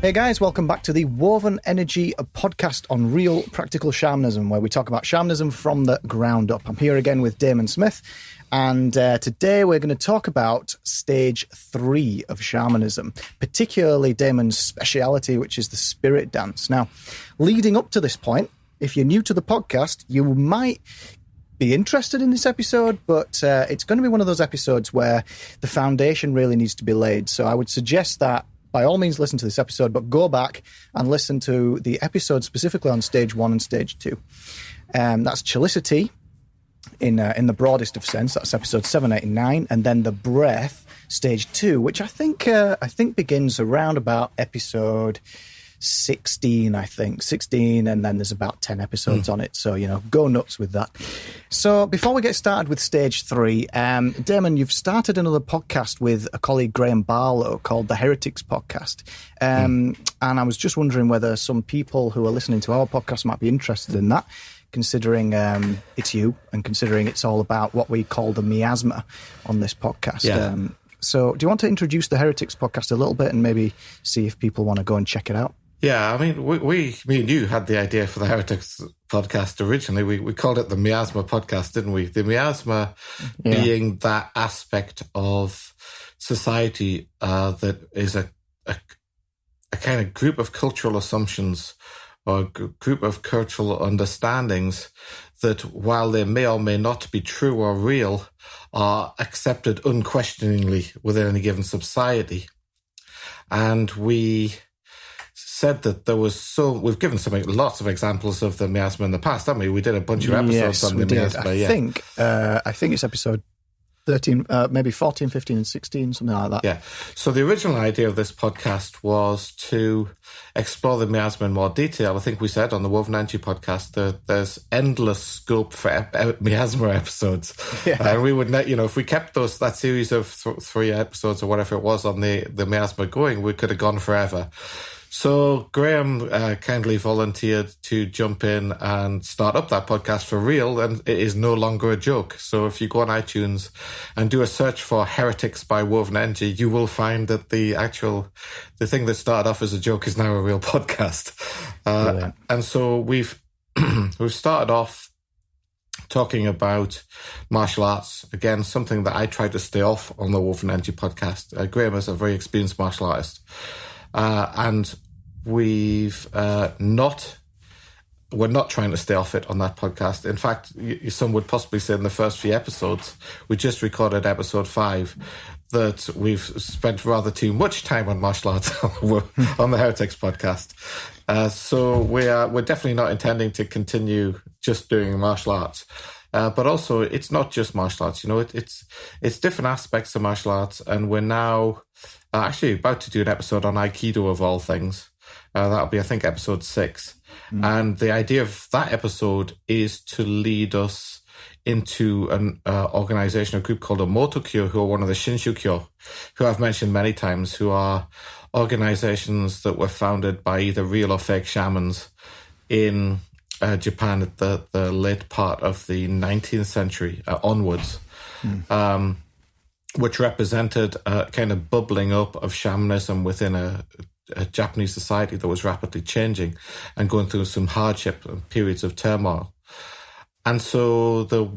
Hey guys, welcome back to the Woven Energy podcast on Real Practical Shamanism, where we talk about shamanism from the ground up. I'm here again with Damon Smith, and today we're going to talk about stage 3 of shamanism, particularly Damon's speciality, which is the spirit dance. Now, leading up to this point, if you're new to the podcast, you might be interested in this episode, but it's going to be one of those episodes where the foundation really needs to be laid. So I would suggest that by all means, listen to this episode, but go back and listen to the episode specifically on stage 1 and stage 2. That's Chelicity in the broadest of sense. That's episode 7, 8, and 9. And then the breath, stage 2, which I think begins around about episode 16, 16, and then there's about 10 episodes on it. So, go nuts with that. So before we get started with stage 3, Damon, you've started another podcast with a colleague, Graham Barlow, called the Heretics Podcast. And I was just wondering whether some people who are listening to our podcast might be interested in that, considering it's you and considering it's all about what we call the miasma on this podcast. Yeah. So do you want to introduce the Heretics Podcast a little bit and maybe see if people want to go and check it out? Yeah, I mean, me and you had the idea for the Heretics podcast originally. We called it the Miasma podcast, didn't we? The miasma being that aspect of society that is a kind of group of cultural assumptions or a group of cultural understandings that, while they may or may not be true or real, are accepted unquestioningly within any given society. And we said that there was we've given lots of examples of the miasma in the past, haven't we? We did a bunch of episodes on the miasma. I think it's episode 13, maybe 14, 15, and 16, something like that. Yeah. So the original idea of this podcast was to explore the miasma in more detail. I think we said on the Woven Energy podcast that there's endless scope for miasma episodes. Yeah. And we would, if we kept that series of 3 episodes or whatever it was on the miasma going, we could have gone forever. So Graham kindly volunteered to jump in and start up that podcast for real, and it is no longer a joke. So if you go on iTunes and do a search for Heretics by Woven Energy, you will find that the thing that started off as a joke is now a real podcast. And so we've started off talking about martial arts, again, something that I try to stay off on the Woven Energy podcast. Graham is a very experienced martial artist. And we're not trying to stay off it on that podcast. In fact, some would possibly say in the first few episodes, we just recorded episode 5, that we've spent rather too much time on martial arts on the Heretics podcast. So we're definitely not intending to continue just doing martial arts. But also, it's not just martial arts. It's different aspects of martial arts, and we're now actually about to do an episode on Aikido of all things. That'll be, I think, episode 6. And the idea of that episode is to lead us into an organization, a group called a Motokyo, who are one of the Shinshukyo, who I've mentioned many times, who are organizations that were founded by either real or fake shamans in Japan at the late part of the 19th century onwards. Which represented a kind of bubbling up of shamanism within a Japanese society that was rapidly changing and going through some hardship and periods of turmoil. And so the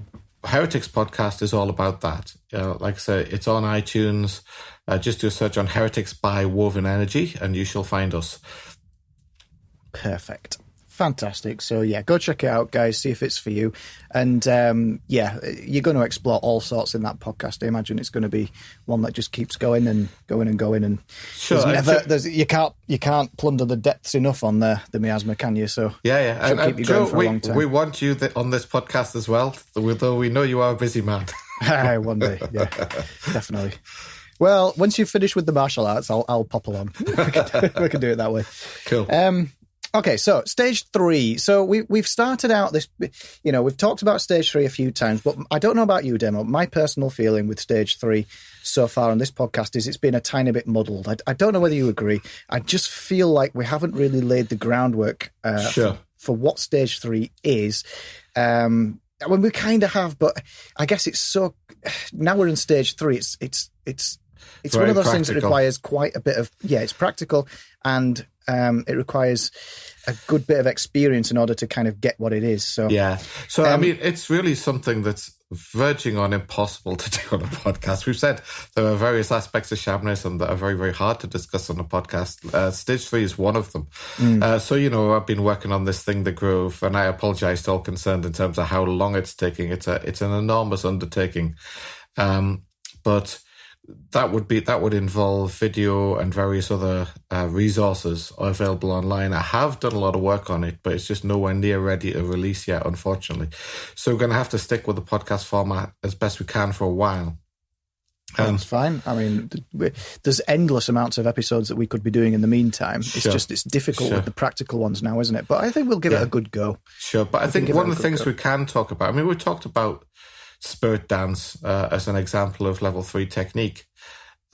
Heretics podcast is all about that. Like I say, it's on iTunes. Just do a search on Heretics by Woven Energy and you shall find us. Perfect. Fantastic. So, go check it out, guys. See if it's for you. And, you're going to explore all sorts in that podcast. I imagine it's going to be one that just keeps going and going and going. And sure, you can't plunder the depths enough on the miasma, can you? So, and keep you going for a long time. We want you on this podcast as well, though we know you are a busy man. One day, definitely. Well, once you've finished with the martial arts, I'll pop along. We can do it that way. Cool. Okay, so stage 3. So we've started out this, we've talked about stage 3 a few times, but I don't know about you, Demo. My personal feeling with stage 3 so far on this podcast is it's been a tiny bit muddled. I don't know whether you agree. I just feel like we haven't really laid the groundwork for what stage 3 is. When we kind of have, but I guess it's so. Now we're in stage 3. It's one of those things that requires quite a bit of. Yeah, it's practical, and It requires a good bit of experience in order to kind of get what it is. So I mean, it's really something that's verging on impossible to do on a podcast. We've said there are various aspects of shamanism that are very, very hard to discuss on a podcast. Stage 3 is one of them. So, I've been working on this thing, The Grove, and I apologize to all concerned in terms of how long it's taking. It's an enormous undertaking. But that would involve video and various other resources available online. I have done a lot of work on it, but it's just nowhere near ready to release yet, unfortunately. So we're going to have to stick with the podcast format as best we can for a while. That's fine. I mean, there's endless amounts of episodes that we could be doing in the meantime. It's difficult with the practical ones now, isn't it? But I think we'll give it a good go. Sure, but I think one of the things we can talk about, I mean, we talked about spirit dance as an example of level 3 technique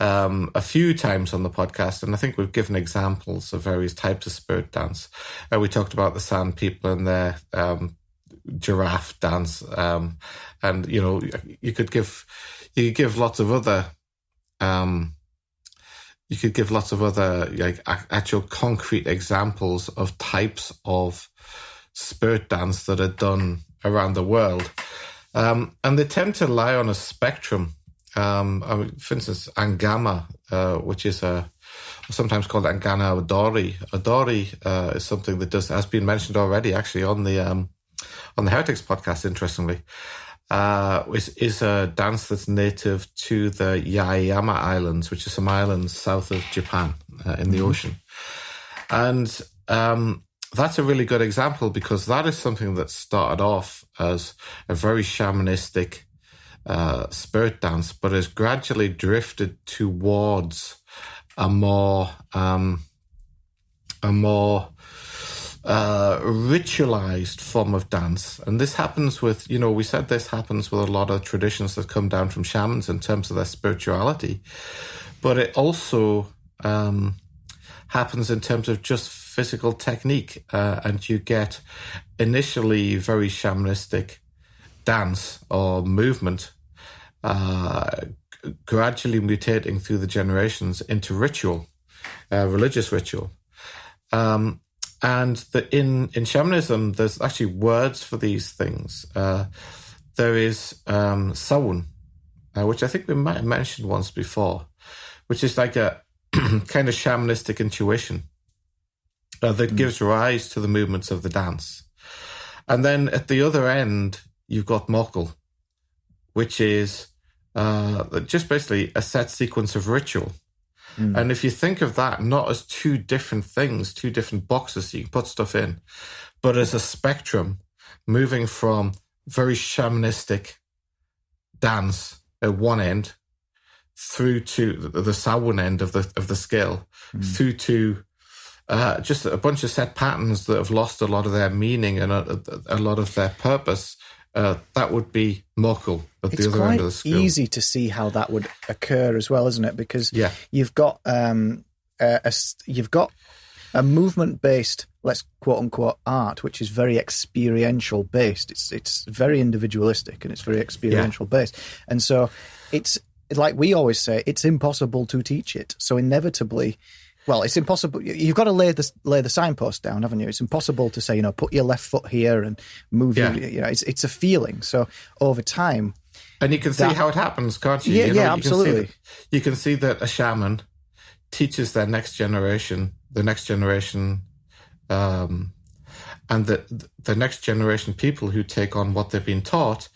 a few times on the podcast, and I think we've given examples of various types of spirit dance. We talked about the Sand people and their giraffe dance, and you could give lots of other like actual concrete examples of types of spirit dance that are done around the world. And they tend to lie on a spectrum. For instance, Angama, which is sometimes called Angana Odori. Odori is something that has been mentioned already, actually, on the Heretics podcast, interestingly. Is a dance that's native to the Yaeyama Islands, which are some islands south of Japan in the ocean. And that's a really good example because that is something that started off as a very shamanistic spirit dance, but has gradually drifted towards a more ritualized form of dance. And this happens with, we said this happens with a lot of traditions that come down from shamans in terms of their spirituality, but it also happens in terms of just physical technique, and you get initially very shamanistic dance or movement gradually mutating through the generations into ritual, religious ritual. And in shamanism, there's actually words for these things. There is sawun, which I think we might have mentioned once before, which is like a kind of shamanistic intuition that gives rise to the movements of the dance. And then at the other end, you've got mokul, which is just basically a set sequence of ritual. And if you think of that not as two different things, two different boxes you can put stuff in, but as a spectrum moving from very shamanistic dance at one end through to the sawun end of the scale, through to just a bunch of set patterns that have lost a lot of their meaning and a lot of their purpose, that would be mokul at the other end of the scale. It's easy to see how that would occur as well, isn't it? Because you've got a movement-based, let's quote-unquote, art, which is very experiential-based. It's very individualistic and it's very experiential-based. And so it's like we always say, it's impossible to teach it. So inevitably, well, it's impossible. You've got to lay the signpost down, haven't you? It's impossible to say, put your left foot here and move. It's a feeling. So over time, and you can see how it happens, can't you? Yeah, absolutely. You can see that a shaman teaches their next generation, and the next generation people who take on what they've been taught.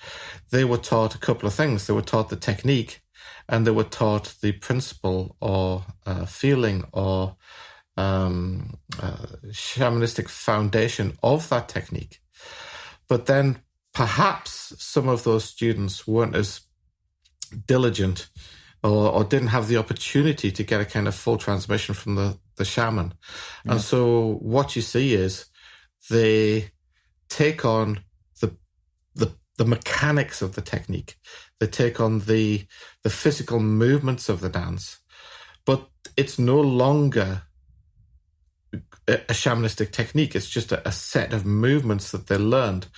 They were taught a couple of things. They were taught the technique, and they were taught the principle or feeling or shamanistic foundation of that technique. But then perhaps some of those students weren't as diligent or didn't have the opportunity to get a kind of full transmission from the shaman. Yeah. And so what you see is they take on the mechanics of the technique. They take on the physical movements of the dance, but it's no longer a shamanistic technique. It's just a set of movements that they learned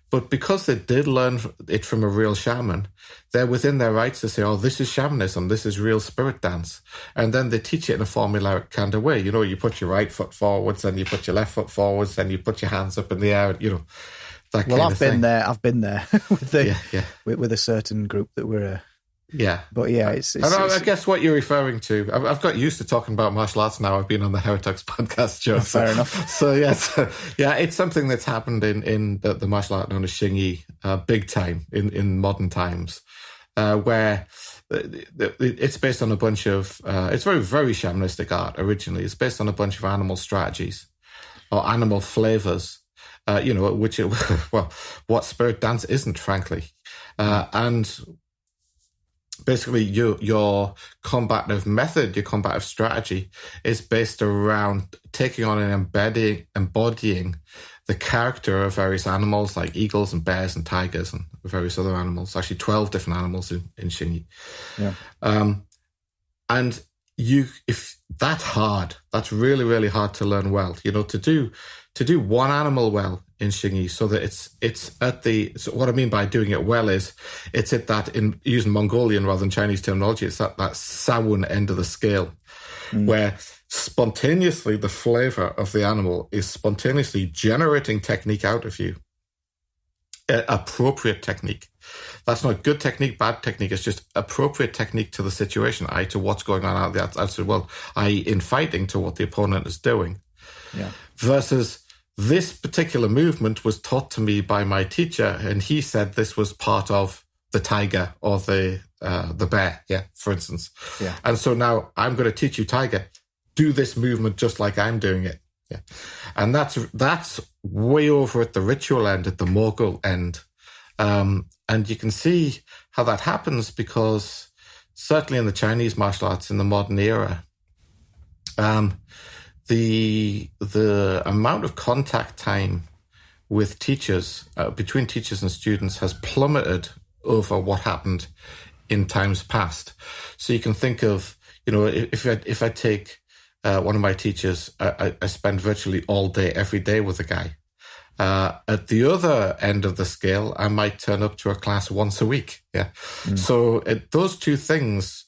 But because they did learn it from a real shaman, they're within their rights to say, oh, this is shamanism, this is real spirit dance. And then they teach it in a formulaic kind of way. You put your right foot forwards, then you put your left foot forwards, then you put your hands up in the air, that kind of thing. I've been there with a certain group that were... But I guess what you're referring to, I've got used to talking about martial arts now. I've been on the Heretics podcast show. Fair enough. So it's something that's happened in the martial art known as Xingyi, big time in modern times, where it's based on a bunch of, it's very, very shamanistic art originally. It's based on a bunch of animal strategies or animal flavors, what spirit dance isn't, frankly. And basically, your combative method, your combative strategy is based around taking on and embodying the character of various animals like eagles and bears and tigers and various other animals. Actually, 12 different animals in Xingyi. Yeah. And if that's hard, that's really, really hard to learn well. To do one animal well in Xingyi, so that it's at so what I mean by doing it well is it's at that, in using Mongolian rather than Chinese terminology, it's that Sawun end of the scale, where spontaneously the flavor of the animal is spontaneously generating technique out of you, appropriate technique. That's not good technique, bad technique. It's just appropriate technique to the situation, to what's going on out the outside world, in fighting to what the opponent is doing. Yeah. Versus this particular movement was taught to me by my teacher, and he said this was part of the tiger or the bear, for instance. Yeah. And so now I'm going to teach you tiger. Do this movement just like I'm doing it. Yeah. And that's way over at the ritual end, at the Mogul end. And you can see how that happens because certainly in the Chinese martial arts in the modern era, the amount of contact time with teachers, between teachers and students, has plummeted over what happened in times past. So you can think of, if I take one of my teachers, I spend virtually all day, every day with a guy. At the other end of the scale, I might turn up to a class once a week. Yeah. So those two things,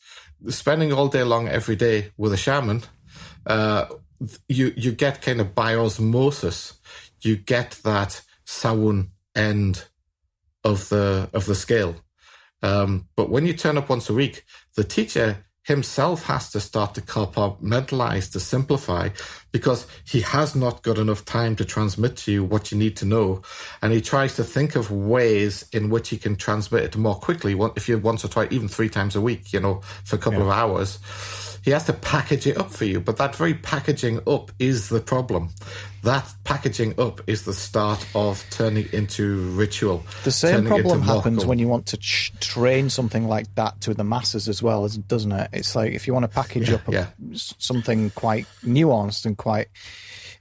spending all day long every day with a shaman, you get kind of by osmosis, you get that Sawun end of the scale. But when you turn up once a week, the teacher himself has to start to compartmentalize, to simplify, because he has not got enough time to transmit to you what you need to know. And he tries to think of ways in which he can transmit it more quickly. If you once or twice, even 3 times a week, for a couple of hours, he has to package it up for you. But that very packaging up is the problem. That packaging up is the start of turning into ritual. The same problem happens when you want to train something like that to the masses as well, doesn't it? It's like if you want to package up something quite nuanced and quite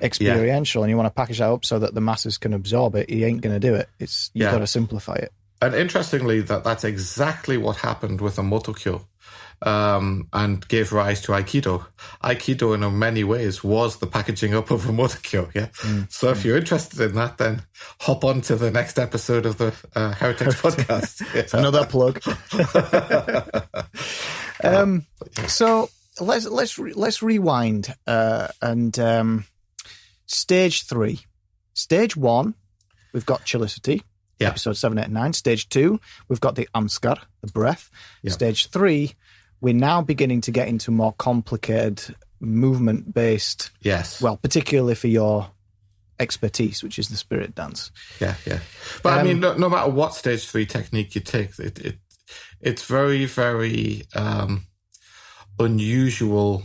experiential, and you want to package that up so that the masses can absorb it, you ain't going to do it. You've got to simplify it. And interestingly, that's exactly what happened with a motokyo. And gave rise to Aikido. Aikido, in many ways, was the packaging up of a motokyo. Yeah. So if you're interested in that, then hop on to the next episode of the Heretics podcast. It's another plug. So let's rewind and stage 3. Stage 1, we've got Chillicity. Yeah. Episode 7, 8, and 9. Stage 2, we've got the Amskar, the breath. Yeah. Stage 3, we're now beginning to get into more complicated movement-based. Yes. Well, particularly for your expertise, which is the spirit dance. Yeah. But I mean, no matter what stage 3 technique you take, it's very, very unusual.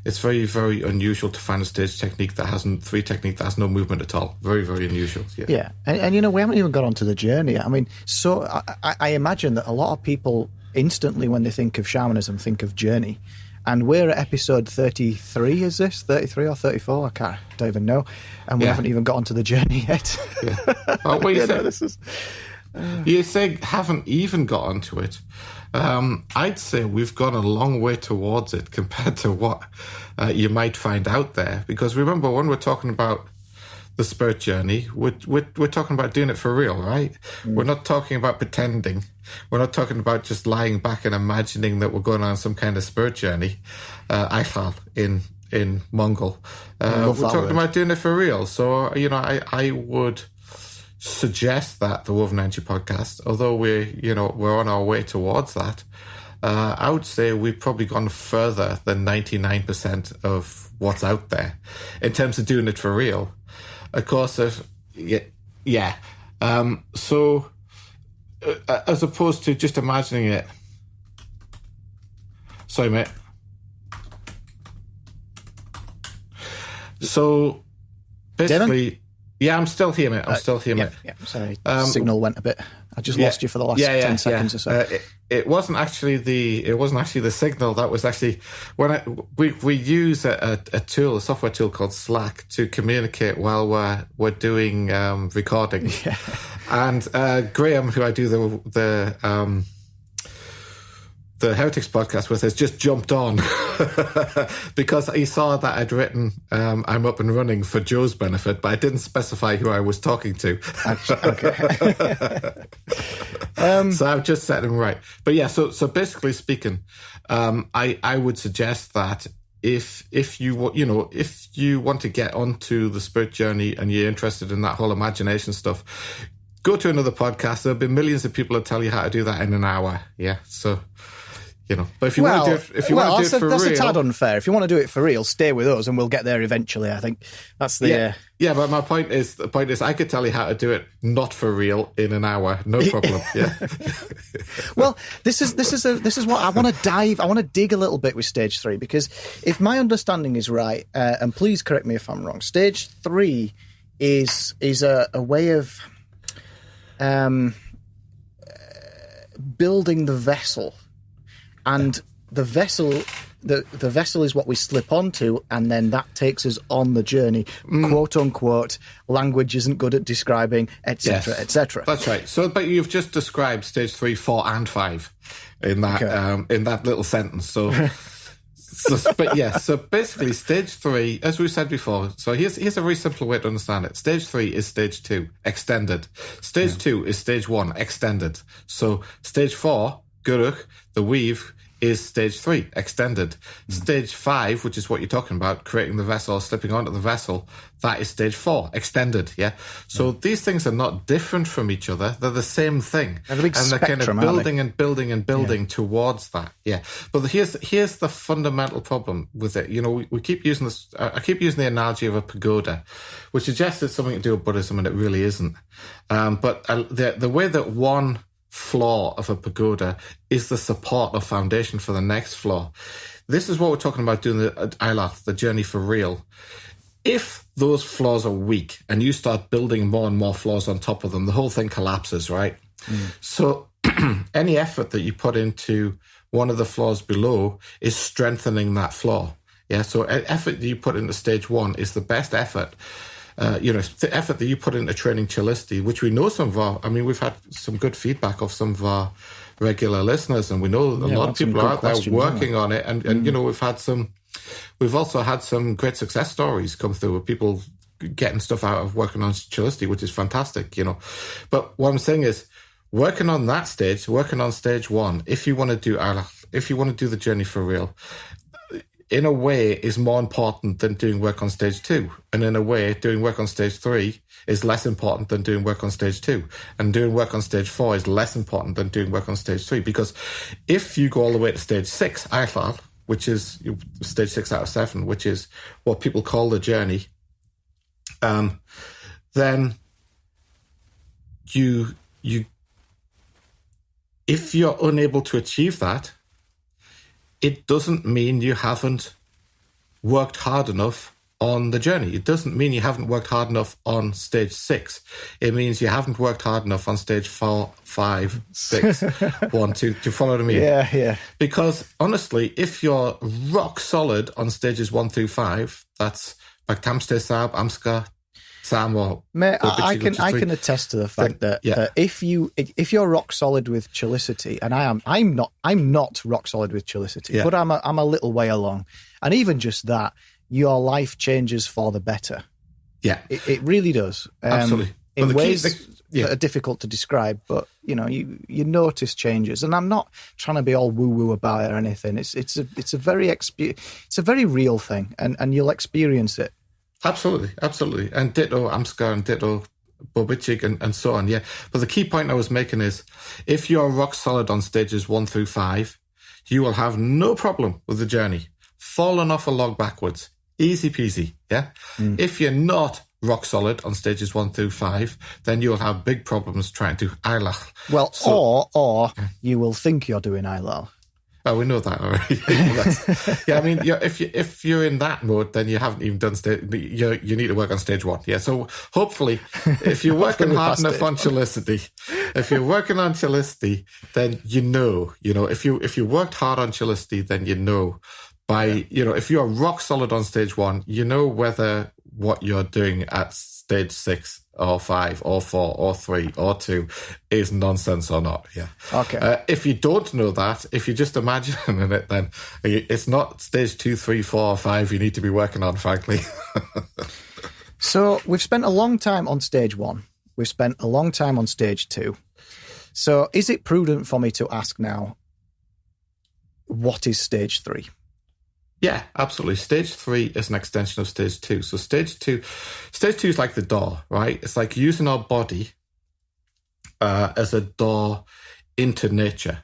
It's very, very unusual to find a stage technique that has no movement at all. Very, very unusual. Yeah. And we haven't even got onto the journey. I mean, so I imagine that a lot of people instantly, when they think of shamanism, think of journey. And we're at episode 33, is this? 33 or 34? I don't even know. And we haven't even got onto the journey yet. Yeah. Well, you say haven't even got onto it. I'd say we've gone a long way towards it compared to what you might find out there. Because remember, when we're talking about the spirit journey, we're talking about doing it for real, right? We're not talking about pretending. We're not talking about just lying back and imagining that we're going on some kind of spirit journey, Eichal in Mongol. We're talking about doing it for real. So, I would suggest that the Woven Energy podcast, although we're on our way towards that, I would say we've probably gone further than 99% of what's out there in terms of doing it for real. Of course, so as opposed to just imagining it. Sorry, mate. So basically, Damon? Yeah, I'm still here, mate. Mate. Yeah, sorry, signal went a bit. I just lost you for the last 10 seconds or so. It wasn't actually the signal. That was actually when we use a software tool called Slack to communicate while we're doing recording. Yeah. And Graham, who I do the Heretics podcast with, has just jumped on because he saw that I'd written I'm up and running for Joe's benefit, but I didn't specify who I was talking to. Okay. So I've just set him right. But yeah, so basically speaking, I would suggest that if you want to get onto the spirit journey and you're interested in that whole imagination stuff, go to another podcast. There'll be millions of people that tell you how to do that in an hour. Yeah, so but if you want to do it, want to do it for real, that's a tad unfair. If you want to do it for real, stay with us, and we'll get there eventually. I think that's the yeah. But my point is, I could tell you how to do it not for real in an hour, no problem. Yeah. Well, this is what I want to dive. I want to dig a little bit with stage 3, because if my understanding is right, and please correct me if I'm wrong, stage 3 is a way of building the vessel. And the vessel is what we slip onto, and then that takes us on the journey, quote unquote. Language isn't good at describing, etc., etc. That's right. So, but you've just described stage 3, 4, and 5 in that little sentence. So, So basically, stage 3, as we said before. So here's a very simple way to understand it. Stage 3 is stage 2 extended. Stage 2 is stage 1 extended. So stage 4, Guruk, the weave, is stage 3 extended. Stage 5, which is what you're talking about, creating the vessel, slipping onto the vessel, that is stage 4 extended. Yeah. So these things are not different from each other. They're the same thing, and they're kind of building and building and building towards that. Yeah. But here's the fundamental problem with it. We keep using this. I keep using the analogy of a pagoda, which suggests it's something to do with Buddhism, and it really isn't. But the way that one floor of a pagoda is the support or foundation for the next floor. This is what we're talking about doing the journey for real. If those floors are weak and you start building more and more floors on top of them, the whole thing collapses, right? So any effort that you put into one of the floors below is strengthening that floor. Yeah. So effort that you put into stage 1 is the best effort. The effort that you put into training Chillicity, which we know we've had some good feedback of some of our regular listeners, and we know a lot of people are out there working on it. And we've also had some great success stories come through with people getting stuff out of working on Chillicity, which is fantastic, But what I'm saying is, working on that stage, working on stage 1, if you want to do the journey for real, in a way is more important than doing work on stage 2. And in a way, doing work on stage 3 is less important than doing work on stage 2. And doing work on stage 4 is less important than doing work on stage 3. Because if you go all the way to stage 6, Eichel, which is stage 6 out of 7, which is what people call the journey, then you if you're unable to achieve that, it doesn't mean you haven't worked hard enough on the journey. It doesn't mean you haven't worked hard enough on stage 6. It means you haven't worked hard enough on stage 4, 5, 6, 1, 2. Do you follow what I mean? Yeah. Because honestly, if you're rock solid on stages 1 through 5, that's Bhaktamste Sab, Amska, Sam, or mate, I can attest to the fact that if you're rock solid with Chillicity, and I'm not rock solid with Chillicity, but I'm a little way along, and even just that, your life changes for the better. Yeah. It really does. Absolutely. In ways that are difficult to describe, but you notice changes. And I'm not trying to be all woo-woo about it or anything. It's a very real thing, and you'll experience it. Absolutely. And ditto Amska and ditto Bobichik and so on, yeah. But the key point I was making is, if you're rock solid on stages 1 through 5, you will have no problem with the journey. Falling off a log backwards. Easy peasy, yeah? If you're not rock solid on stages 1 through 5, then you'll have big problems trying to Eilach. Well, or you will think you're doing Eilach. Oh, we know that already. Yeah, I mean, if you're in that mode, then you haven't even done stage. You need to work on stage 1. Yeah, so hopefully, if you're working hard enough on Chelicity, then if you worked hard on Chelicity, then if you're rock solid on stage 1, you know whether what you're doing at stage 6 or 5 or 4 or 3 or 2 is nonsense or not. Yeah. Okay. If you don't know that, if you're just imagining it, then it's not stage 2, 3, 4 or 5 you need to be working on, frankly. So we've spent a long time on stage 1. We've spent a long time on stage 2. So is it prudent for me to ask now, what is stage 3? Yeah, absolutely. Stage 3 is an extension of stage 2. So stage 2 is like the door, right? It's like using our body as a door into nature.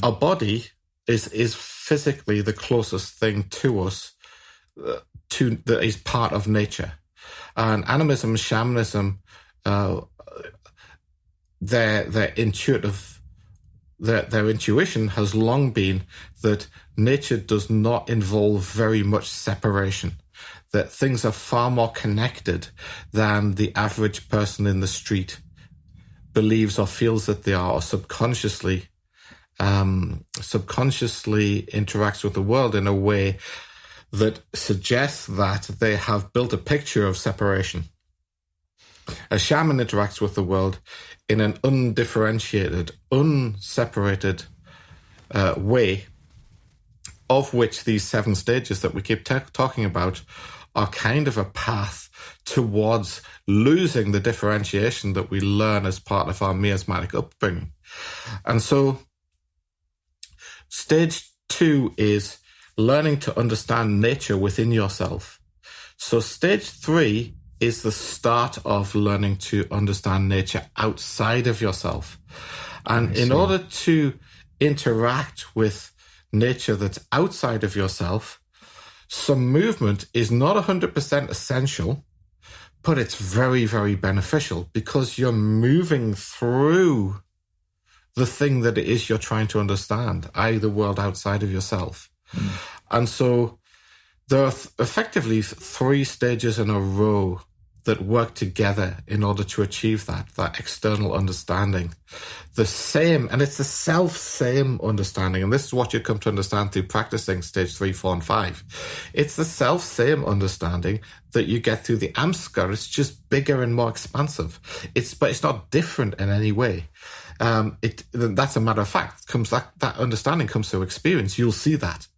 Our body is physically the closest thing to us that is part of nature. And animism, shamanism, their intuition has long been that nature does not involve very much separation, that things are far more connected than the average person in the street believes or feels that they are, or subconsciously interacts with the world in a way that suggests that they have built a picture of separation. A shaman interacts with the world in an undifferentiated, unseparated way, of which these 7 stages that we keep talking about are kind of a path towards losing the differentiation that we learn as part of our miasmatic upbringing. And so stage 2 is learning to understand nature within yourself. So stage 3 is the start of learning to understand nature outside of yourself. And in order to interact with nature that's outside of yourself, some movement is not 100% essential, but it's very, very beneficial, because you're moving through the thing that it is you're trying to understand, i.e. the world outside of yourself. And so there are effectively 3 stages in a row that work together in order to achieve that external understanding. And it's the self-same understanding. And this is what you come to understand through practicing stage 3, 4, and 5. It's the self-same understanding that you get through the Amska. It's just bigger and more expansive. But it's not different in any way. That's a matter of fact. That understanding comes through experience. You'll see that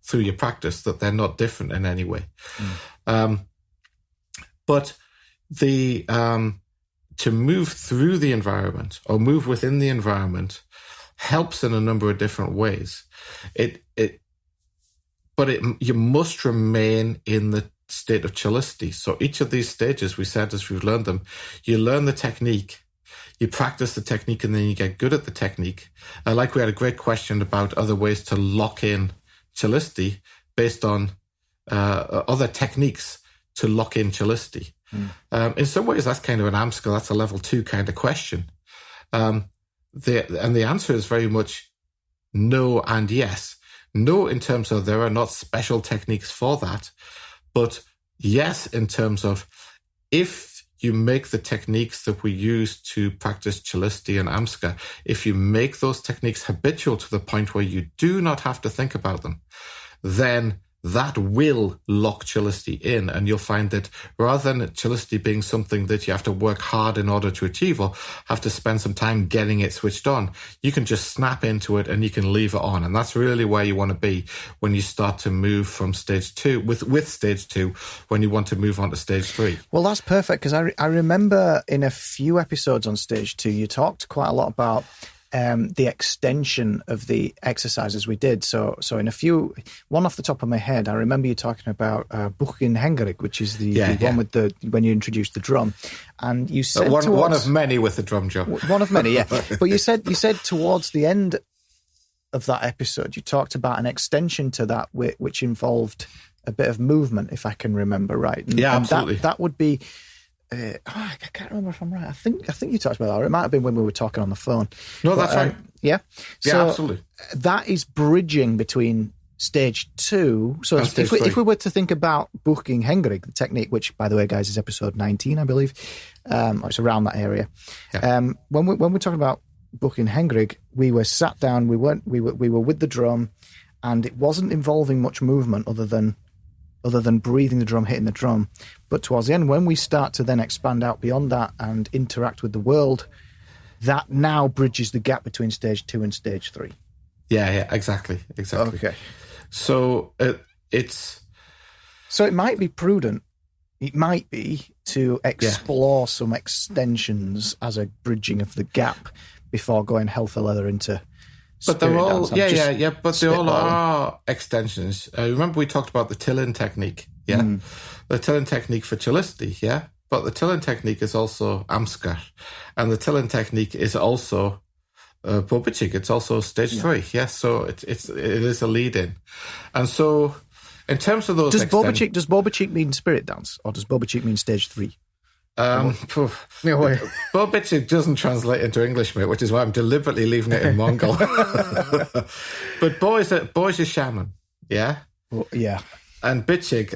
through your practice, that they're not different in any way. But to move through the environment or move within the environment helps in a number of different ways. You must remain in the state of Chelicity. So each of these stages, we said as we've learned them, you learn the technique, you practice the technique, and then you get good at the technique. Like we had a great question about other ways to lock in Chelicity based on other techniques to lock in Chelicity. In some ways, that's kind of an Amska, that's a level 2 kind of question. And the answer is very much no and yes. No, in terms of there are not special techniques for that, but yes, in terms of if you make the techniques that we use to practice Chelicity and Amska, if you make those techniques habitual to the point where you do not have to think about them, then that will lock Chillicity in. And you'll find that rather than Chillicity being something that you have to work hard in order to achieve or have to spend some time getting it switched on, you can just snap into it and you can leave it on. And that's really where you want to be when you start to move from stage 2, with stage 2, when you want to move on to stage 3. Well, that's perfect, because I remember in a few episodes on stage 2, you talked quite a lot about the extension of the exercises we did. So in one off the top of my head, I remember you talking about Buchin Hengerig, which is the one with when you introduced the drum, and you said one of many with the drum, Joe. One of many, yeah. But you said towards the end of that episode, you talked about an extension to that which involved a bit of movement, if I can remember right. Absolutely. That would be. I can't remember if I'm right. I think you talked about that. Or it might have been when we were talking on the phone. No, that's right. Yeah. Yeah, absolutely. That is bridging between stage 2. So if we were to think about Buchin Hengerig, the technique, which, by the way, guys, is episode 19, I believe. Or it's around that area. Yeah. When we're talking about Buchin Hengerig, we were sat down. We were with the drum, and it wasn't involving much movement other than breathing the drum, hitting the drum. But towards the end, when we start to then expand out beyond that and interact with the world, that now bridges the gap between stage 2 and stage 3. Yeah, exactly. Okay. So So it might be prudent, to explore some extensions as a bridging of the gap before going hell for leather into. But they're all, but they all are extensions. Remember we talked about the Tillin technique, the Tillin technique for Chillicity, but the Tillin technique is also Amskar, and the Tillin technique is also Bobichig. It's also stage 3, so it is a lead-in. And so in terms of those... Does Bobichig mean spirit dance, or does Bobichig mean stage 3? Bobichig doesn't translate into English, mate, which is why I'm deliberately leaving it in Mongol. But Bo is a shaman, yeah? Well, yeah. And Bichig,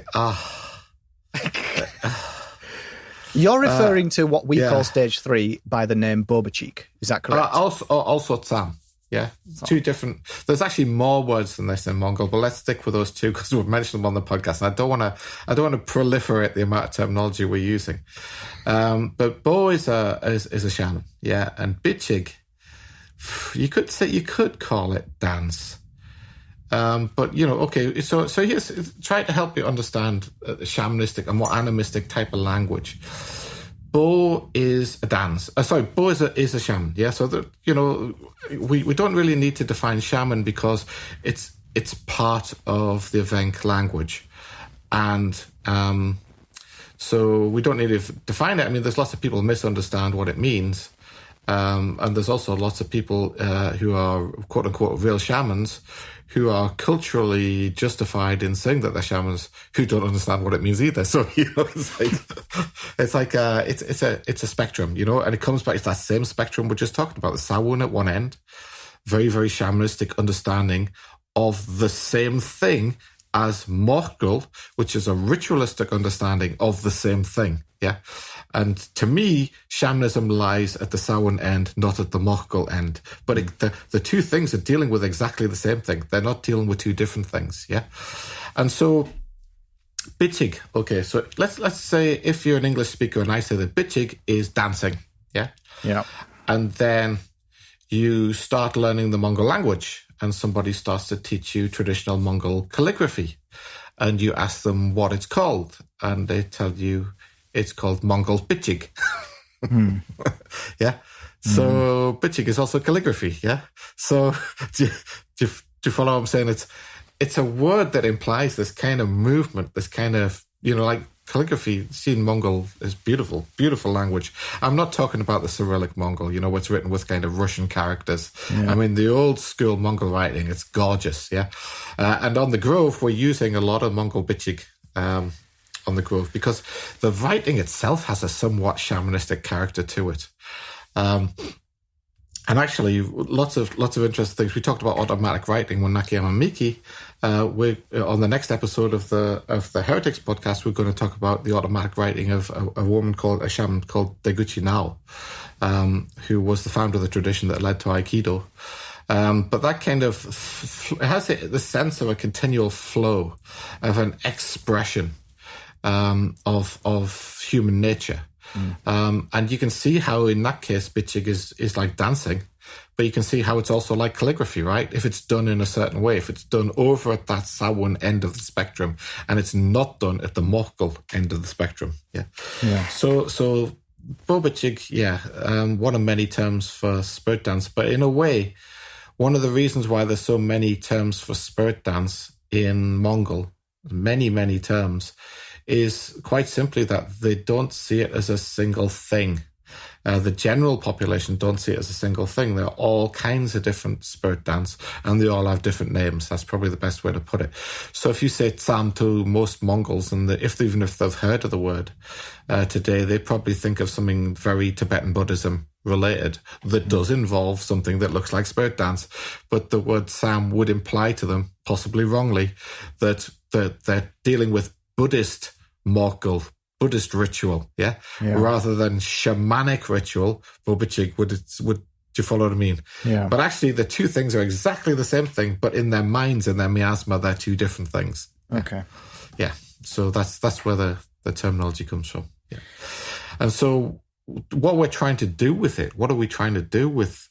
You're referring to what we call stage 3 by the name Bobichig, is that correct? Also Tsam. Yeah, two different. There's actually more words than this in Mongol, but let's stick with those two because we've mentioned them on the podcast. And I don't want to proliferate the amount of terminology we're using. But Bo is a shaman, and Bichig, you could call it dance. But okay. So here's try to help you understand shamanistic and more animistic type of language. Bo is a dance. Bo is a shaman. Yeah. So that we don't really need to define shaman because it's part of the Evenk language, and so we don't need to define it. I mean, there's lots of people who misunderstand what it means, and there's also lots of people who are quote unquote real shamans who are culturally justified in saying that they're shamans who don't understand what it means either. So, it's a spectrum, and it comes back to that same spectrum we're just talking about. The Samhain at one end, very, very shamanistic understanding of the same thing as Morgul, which is a ritualistic understanding of the same thing. Yeah. And to me, shamanism lies at the Samhain end, not at the Morgul end. But the two things are dealing with exactly the same thing. They're not dealing with two different things. Yeah. And so Bichig. Okay. So let's say if you're an English speaker and I say that Bichig is dancing. Yeah. Yeah. And then you start learning the Mongol language and somebody starts to teach you traditional Mongol calligraphy and you ask them what it's called and they tell you it's called Mongol Bichig. Yeah. So Bichig is also calligraphy. Yeah. So do you follow what I'm saying? It's a word that implies this kind of movement, this kind of, like calligraphy, seeing Mongol is beautiful, beautiful language. I'm not talking about the Cyrillic Mongol, what's written with kind of Russian characters. Yeah. I mean, the old school Mongol writing, it's gorgeous. Yeah. And on the Grove, we're using a lot of Mongol Bichig, on the Grove because the writing itself has a somewhat shamanistic character to it. And actually, lots of interesting things. We talked about automatic writing when Nakayama Miki. We're on the next episode of the Heretics podcast. We're going to talk about the automatic writing of a shaman called Deguchi Nao, who was the founder of the tradition that led to Aikido. But that kind of, it has the sense of a continual flow of an expression of human nature. And you can see how in that case, Bitchig is like dancing, but you can see how it's also like calligraphy, right? If it's done in a certain way, if it's done over at that Samhain end of the spectrum, and it's not done at the Morkel end of the spectrum. Yeah. So Bobachig, one of many terms for spirit dance, but in a way, one of the reasons why there's so many terms for spirit dance in Mongol, many terms, is quite simply that they don't see it as a single thing. The general population don't see it as a single thing. There are all kinds of different spirit dance, and they all have different names. That's probably the best way to put it. So if you say Tsam to most Mongols, and even if they've heard of the word today, they probably think of something very Tibetan Buddhism related that does involve something that looks like spirit dance. But the word Tsam would imply to them, possibly wrongly, that they're dealing with Buddhist Morkel, Buddhist ritual, rather than shamanic ritual. Bobachig would you follow what I mean? Yeah. But actually, the two things are exactly the same thing, but in their minds, in their miasma, they're two different things. Okay. Yeah. So that's where the terminology comes from. Yeah. And so, what we're trying to do with it, what are we trying to do with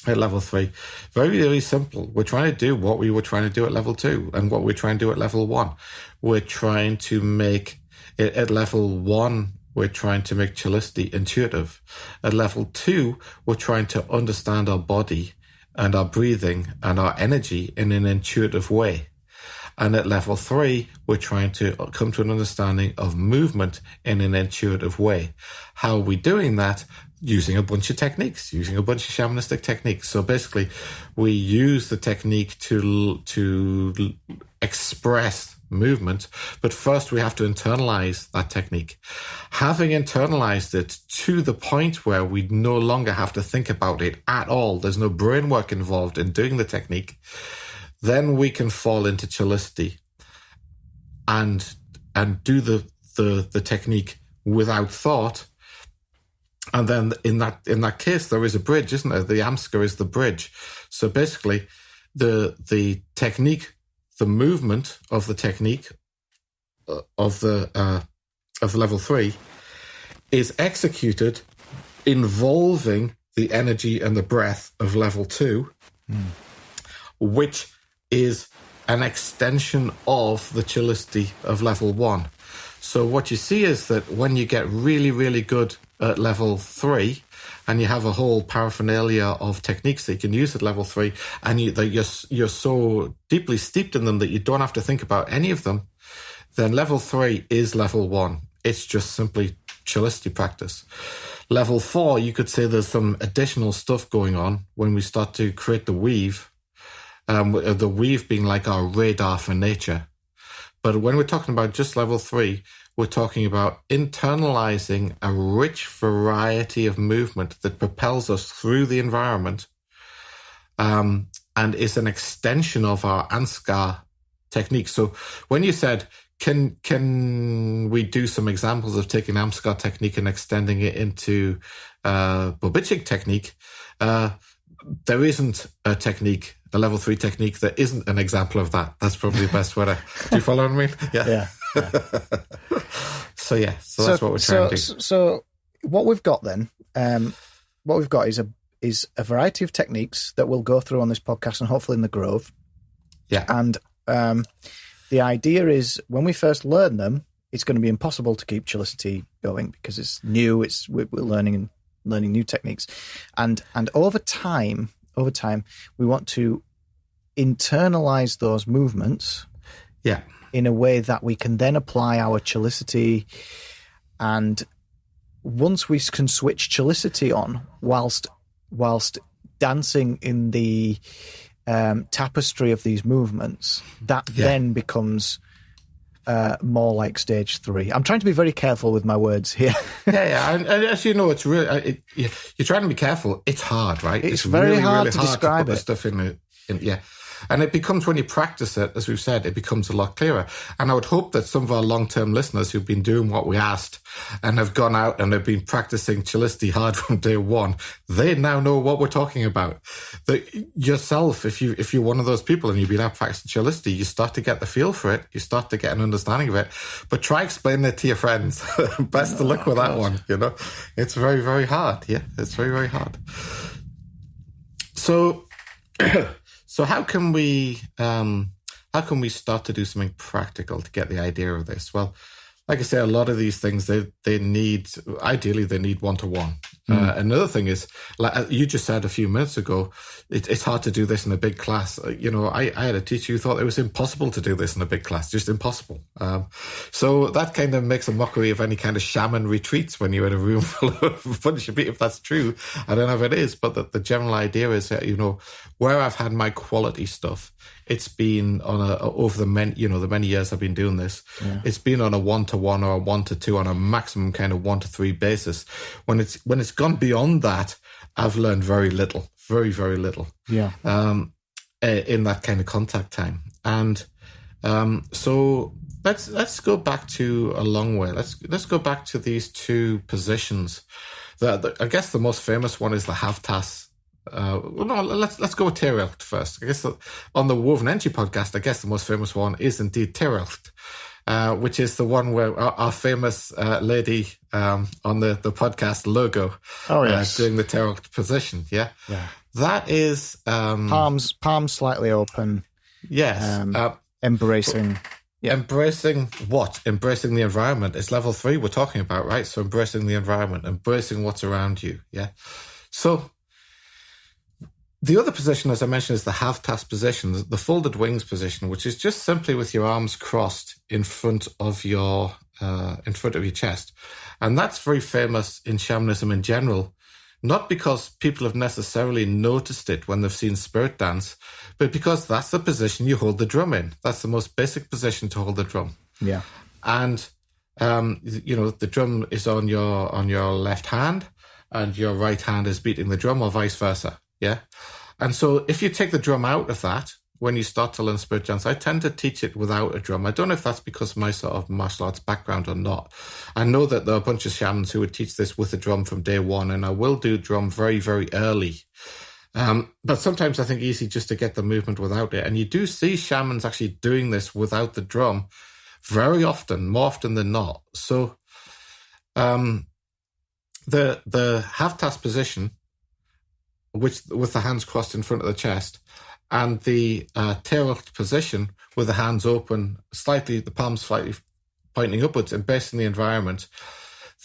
at level 3? Very, very simple. We're trying to do what we were trying to do at level 2 and what we're trying to do at level 1. We're trying to make it at level 1, we're trying to make Chillicity intuitive. At level 2, we're trying to understand our body and our breathing and our energy in an intuitive way. And at level 3, we're trying to come to an understanding of movement in an intuitive way. How are we doing that? Using a bunch of techniques, using a bunch of shamanistic techniques. So basically, we use the technique to express movement, but first we have to internalize that technique. Having internalized it to the point where we no longer have to think about it at all, there's no brain work involved in doing the technique, then we can fall into Chillicity and do the technique without thought. And then in that case, there is a bridge, isn't there? The Amska is the bridge. So basically, the technique, the movement of the technique of the level 3 is executed involving the energy and the breath of level 2, which is an extension of the Chillicity of level 1. So what you see is that when you get really, really good at level 3, and you have a whole paraphernalia of techniques that you can use at level 3, and you're so deeply steeped in them that you don't have to think about any of them, then level 3 is level 1. It's just simply Chillicity practice. Level 4, you could say there's some additional stuff going on when we start to create the weave, the weave being like our radar for nature. But when we're talking about just level 3, we're talking about internalizing a rich variety of movement that propels us through the environment, and is an extension of our Anskar technique. So when you said, can we do some examples of taking Amskar technique and extending it into Bobachig technique? There isn't a technique, a level 3 technique, that isn't an example of that. That's probably the best way to... Do you follow what I mean? Yeah. So that's what we're trying to do. So what we've got then, is a variety of techniques that we'll go through on this podcast and hopefully in the Grove. Yeah. And the idea is when we first learn them, it's going to be impossible to keep Chillicity going because it's new. We're learning new techniques, and over time, we want to internalize those movements. Yeah. In a way that we can then apply our Chillicity, and once we can switch Chillicity on whilst dancing in the tapestry of these movements, that then becomes more like stage 3. I'm trying to be very careful with my words here. And as you know, it's really you're trying to be careful. It's hard, right? It's very really, hard really to hard describe to put it. The stuff in. And it becomes, when you practice it, as we've said, it becomes a lot clearer. And I would hope that some of our long-term listeners who've been doing what we asked and have gone out and have been practicing Chilisti hard from day one, they now know what we're talking about. That yourself, if you're one of those people and you've been out practicing Chilisti, you start to get the feel for it. You start to get an understanding of it. But try explaining it to your friends. Best of luck with that one, you know. It's very, very hard. Yeah, it's very, very hard. So how can we start to do something practical to get the idea of this? Well, like I say, a lot of these things, they need one-to-one. Another thing is, like you just said a few minutes ago, it's hard to do this in a big class. You know, I had a teacher who thought it was impossible to do this in a big class, just impossible. So that kind of makes a mockery of any kind of shaman retreats when you're in a room full of a bunch of people. If that's true, I don't know if it is, but the general idea is that, you know, where I've had my quality stuff, it's been on over the many years I've been doing this. Yeah. It's been on a 1-to-1 or a 1-to-2 on a maximum kind of 1-to-3 basis. When it's gone beyond that, I've learned very little, very, very little. Yeah. In that kind of contact time. And so let's go back to a long way. Let's go back to these two positions. I guess the most famous one is the Havtas. Let's go with Terelt first. I guess on the Woven Energy podcast, I guess the most famous one is indeed Terelt, which is the one where our famous lady on the podcast logo, doing the Terelt position. Yeah. That is palms slightly open. Yes, embracing. Yeah. Embracing what? Embracing the environment. It's level 3 we're talking about, right? So embracing the environment, embracing what's around you. Yeah. So the other position, as I mentioned, is the Havtas position, the folded wings position, which is just simply with your arms crossed in front of your chest. And that's very famous in shamanism in general, not because people have necessarily noticed it when they've seen spirit dance, but because that's the position you hold the drum in. That's the most basic position to hold the drum. Yeah. And, the drum is on your left hand and your right hand is beating the drum, or vice versa. Yeah. And so if you take the drum out of that, when you start to learn spirit dance, I tend to teach it without a drum. I don't know if that's because of my sort of martial arts background or not. I know that there are a bunch of shamans who would teach this with a drum from day one, and I will do drum very, very early. But sometimes I think easy just to get the movement without it. And you do see shamans actually doing this without the drum very often, more often than not. So the Havtas position, which with the hands crossed in front of the chest, and the Terelt position with the hands open, the palms slightly pointing upwards and basing the environment,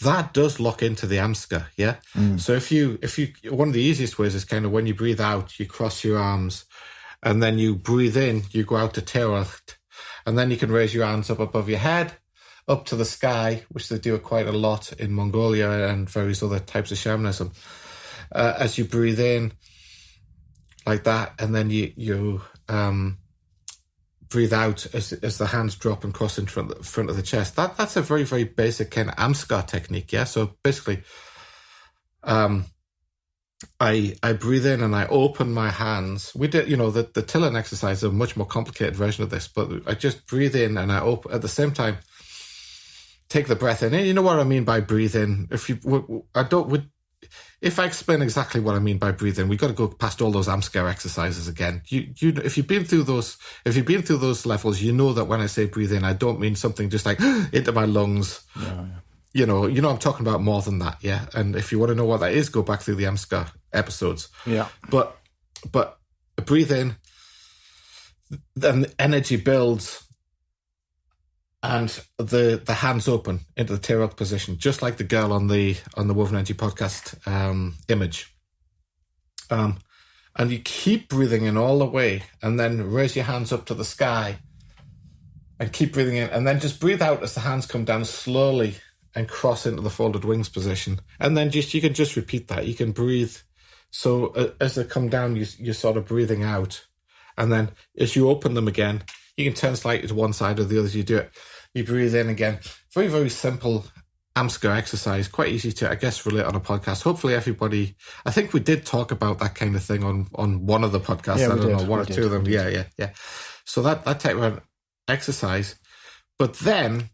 that does lock into the Amska, yeah? So if you one of the easiest ways is kind of when you breathe out, you cross your arms, and then you breathe in, you go out to Terelt, and then you can raise your hands up above your head, up to the sky, which they do quite a lot in Mongolia and various other types of shamanism. As you breathe in like that, and then you breathe out as the hands drop and cross in front of the chest. That's a very, very basic kind of Amskar technique, yeah? So basically, I breathe in and I open my hands. We did, the Tillen exercise is a much more complicated version of this, but I just breathe in and I open, at the same time, take the breath in. And you know what I mean by breathe in? If I explain exactly what I mean by breathing, we've got to go past all those Amskar exercises again. If you've been through those levels, you know that when I say breathe in, I don't mean something just like into my lungs. Yeah. I'm talking about more than that. Yeah. And if you want to know what that is, go back through the Amskar episodes. Yeah. But breathe in, then the energy builds, and the hands open into the Terelt position, just like the girl on the Woven Energy podcast image. And you keep breathing in all the way, and then raise your hands up to the sky, and keep breathing in, and then just breathe out as the hands come down slowly and cross into the folded wings position. And then you can just repeat that. You can breathe. So as they come down, you're sort of breathing out, and then as you open them again, you can turn slightly to one side or the other as you do it. You breathe in again. Very, very simple AMSCA exercise, quite easy to, I guess, relate on a podcast. Hopefully everybody, I think we did talk about that kind of thing on one of the podcasts. Yeah, I don't know, one or two of them. Yeah. So that type of exercise. But then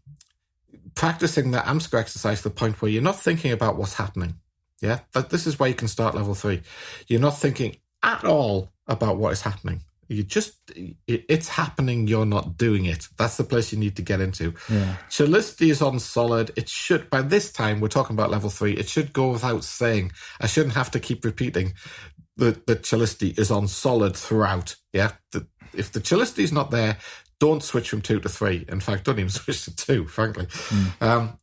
practicing that AMSCA exercise to the point where you're not thinking about what's happening. Yeah. This is where you can start level 3. You're not thinking at all about what is happening. It's happening, you're not doing it. That's the place you need to get into. Yeah. Chelicity is on solid. It should, by this time, we're talking about level 3, it should go without saying. I shouldn't have to keep repeating that Chelicity is on solid throughout. Yeah. If the Chelicity is not there, don't switch from 2 to 3. In fact, don't even switch to 2, frankly.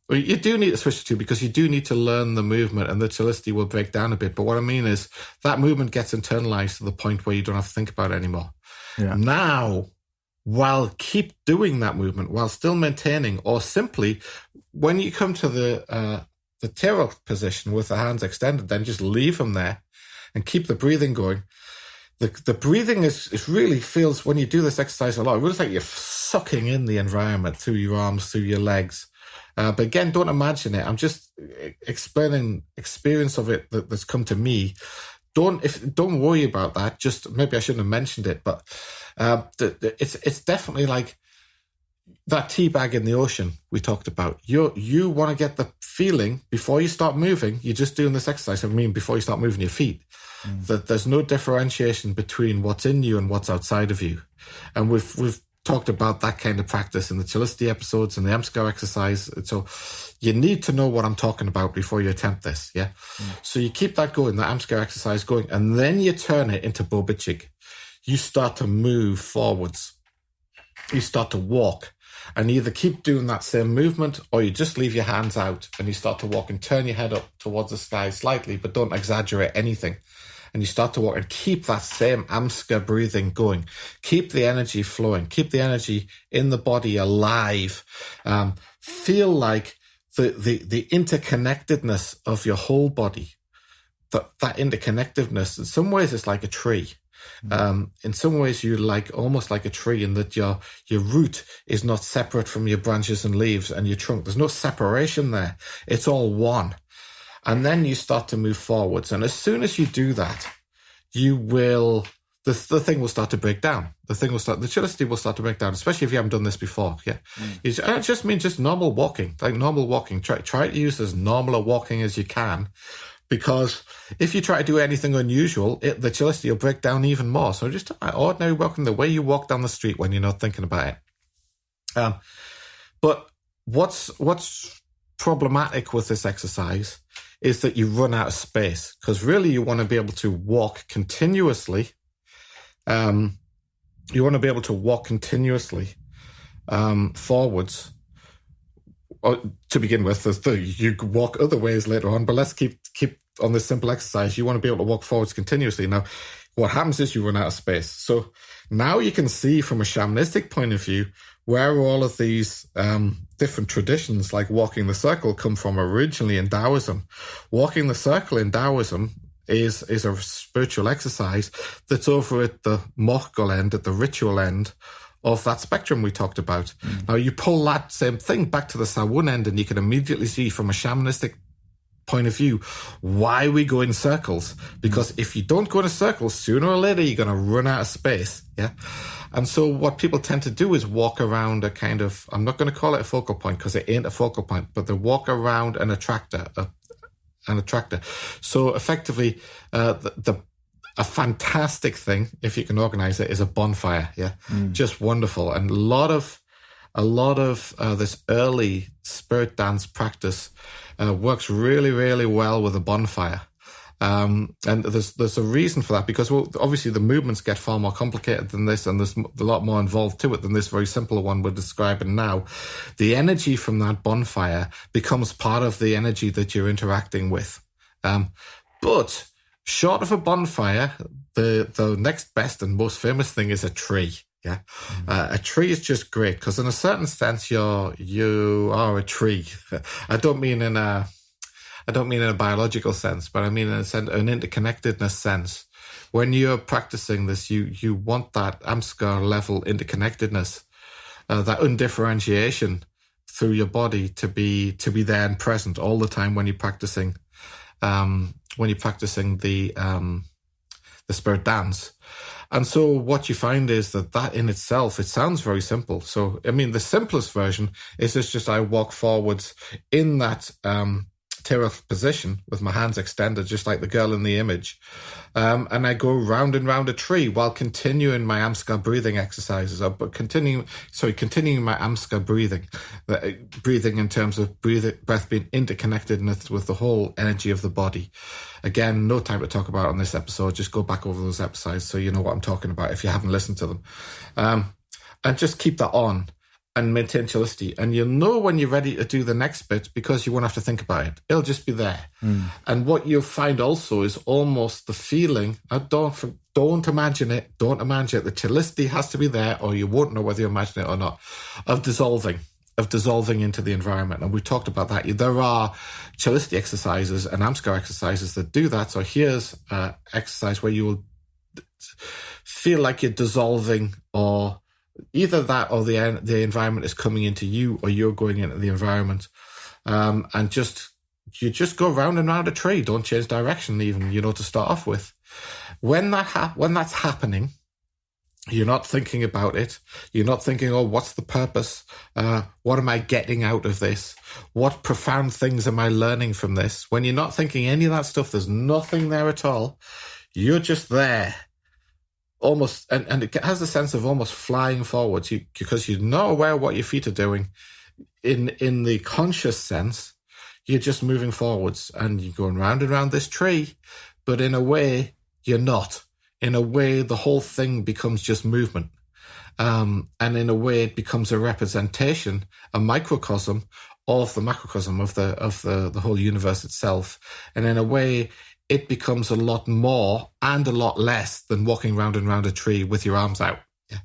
You do need to switch to 2 because you do need to learn the movement and the Chelicity will break down a bit. But what I mean is that movement gets internalized to the point where you don't have to think about it anymore. Yeah. Now, while keep doing that movement, while still maintaining, or simply when you come to the tear position with the hands extended, then just leave them there and keep the breathing going. The breathing is really feels, when you do this exercise a lot, it feels like you're sucking in the environment through your arms, through your legs. But again, don't imagine it. I'm just explaining experience of it that's come to me. Don't worry about that. Just maybe I shouldn't have mentioned it, but it's definitely like that tea bag in the ocean we talked about. You want to get the feeling before you start moving. You're just doing this exercise. I mean, before you start moving your feet, that there's no differentiation between what's in you and what's outside of you. And we've talked about that kind of practice in the Chelicity episodes and the AMSCA exercise. So you need to know what I'm talking about before you attempt this. Yeah. So you keep that going, the AMSCA exercise going, and then you turn it into Bobichig. You start to move forwards. You start to walk, and either keep doing that same movement or you just leave your hands out and you start to walk and turn your head up towards the sky slightly, but don't exaggerate anything. And you start to walk and keep that same AMSCA breathing going. Keep the energy flowing. Keep the energy in the body alive. Feel like the interconnectedness of your whole body. That interconnectedness, in some ways, it's like a tree. In some ways, you're almost like a tree in that your root is not separate from your branches and leaves and your trunk. There's no separation there. It's all one. And then you start to move forwards. And as soon as you do that, the thing will start to break down. The Chelicity will start to break down, especially if you haven't done this before. Yeah. It just means just normal walking, like normal walking. Try to use as normal a walking as you can, because if you try to do anything unusual, the Chelicity will break down even more. So just ordinary walking, the way you walk down the street when you're not thinking about it. But what's problematic with this exercise is that you run out of space, because really you want to be able to walk continuously. You want to be able to walk continuously forwards. To begin with, you could walk other ways later on, but let's keep on this simple exercise. You want to be able to walk forwards continuously. Now, what happens is you run out of space. So now you can see from a shamanistic point of view where all of these different traditions, like walking the circle, come from originally in Taoism. Walking the circle in Taoism is a spiritual exercise that's over at the Morgul end, at the ritual end of that spectrum we talked about. Now you pull that same thing back to the Sawun end, and you can immediately see from a shamanistic point of view why we go in circles. Because if you don't go in a circle, sooner or later you're going to run out of space. Yeah. And so what people tend to do is walk around a kind of, I'm not going to call it a focal point because it ain't a focal point, but they walk around an attractor, So effectively, a fantastic thing, if you can organize it, is a bonfire. Yeah. Just wonderful. And a lot of this early spirit dance practice works really, really well with a bonfire. And there's a reason for that, because obviously the movements get far more complicated than this, and there's a lot more involved to it than this very simple one we're describing now. The energy from that bonfire becomes part of the energy that you're interacting with. But short of a bonfire, the next best and most famous thing is a tree. Yeah, a tree is just great because, in a certain sense, you are a tree. I don't mean in a biological sense, but I mean in an interconnectedness sense. When you're practicing this, you want that AMSCA level interconnectedness, that undifferentiation through your body to be there and present all the time when you're practicing the spirit dance. And so what you find is that in itself, it sounds very simple. So, I mean, the simplest version is just I walk forwards in that terecht position with my hands extended, just like the girl in the image. And I go round and round a tree while continuing my Amskar breathing exercises, but continuing my Amskar breathing in terms of breath being interconnected with the whole energy of the body. Again, no time to talk about it on this episode. Just go back over those episodes so you know what I'm talking about if you haven't listened to them. And just keep that on and maintain chillicity. And you'll know when you're ready to do the next bit because you won't have to think about it. It'll just be there. And what you'll find also is almost the feeling, don't imagine it, don't imagine it. The chillicity has to be there or you won't know whether you imagine it or not, of dissolving into the environment. And we talked about that. There are chillicity exercises and Amskar exercises that do that. So here's an exercise where you will feel like you're dissolving, or either that or the environment is coming into you or you're going into the environment. And you just go round and round a tree. Don't change direction even, to start off with. When that's happening, you're not thinking about it. You're not thinking, oh, what's the purpose? What am I getting out of this? What profound things am I learning from this? When you're not thinking any of that stuff, there's nothing there at all. You're just there. Almost, and it has a sense of almost flying forwards because you're not aware of what your feet are doing. In the conscious sense, you're just moving forwards and you're going round and round this tree, but in a way, you're not. In a way, the whole thing becomes just movement. And in a way, it becomes a representation, a microcosm of the macrocosm of the whole universe itself. And in a way, it becomes a lot more and a lot less than walking round and round a tree with your arms out. Yeah.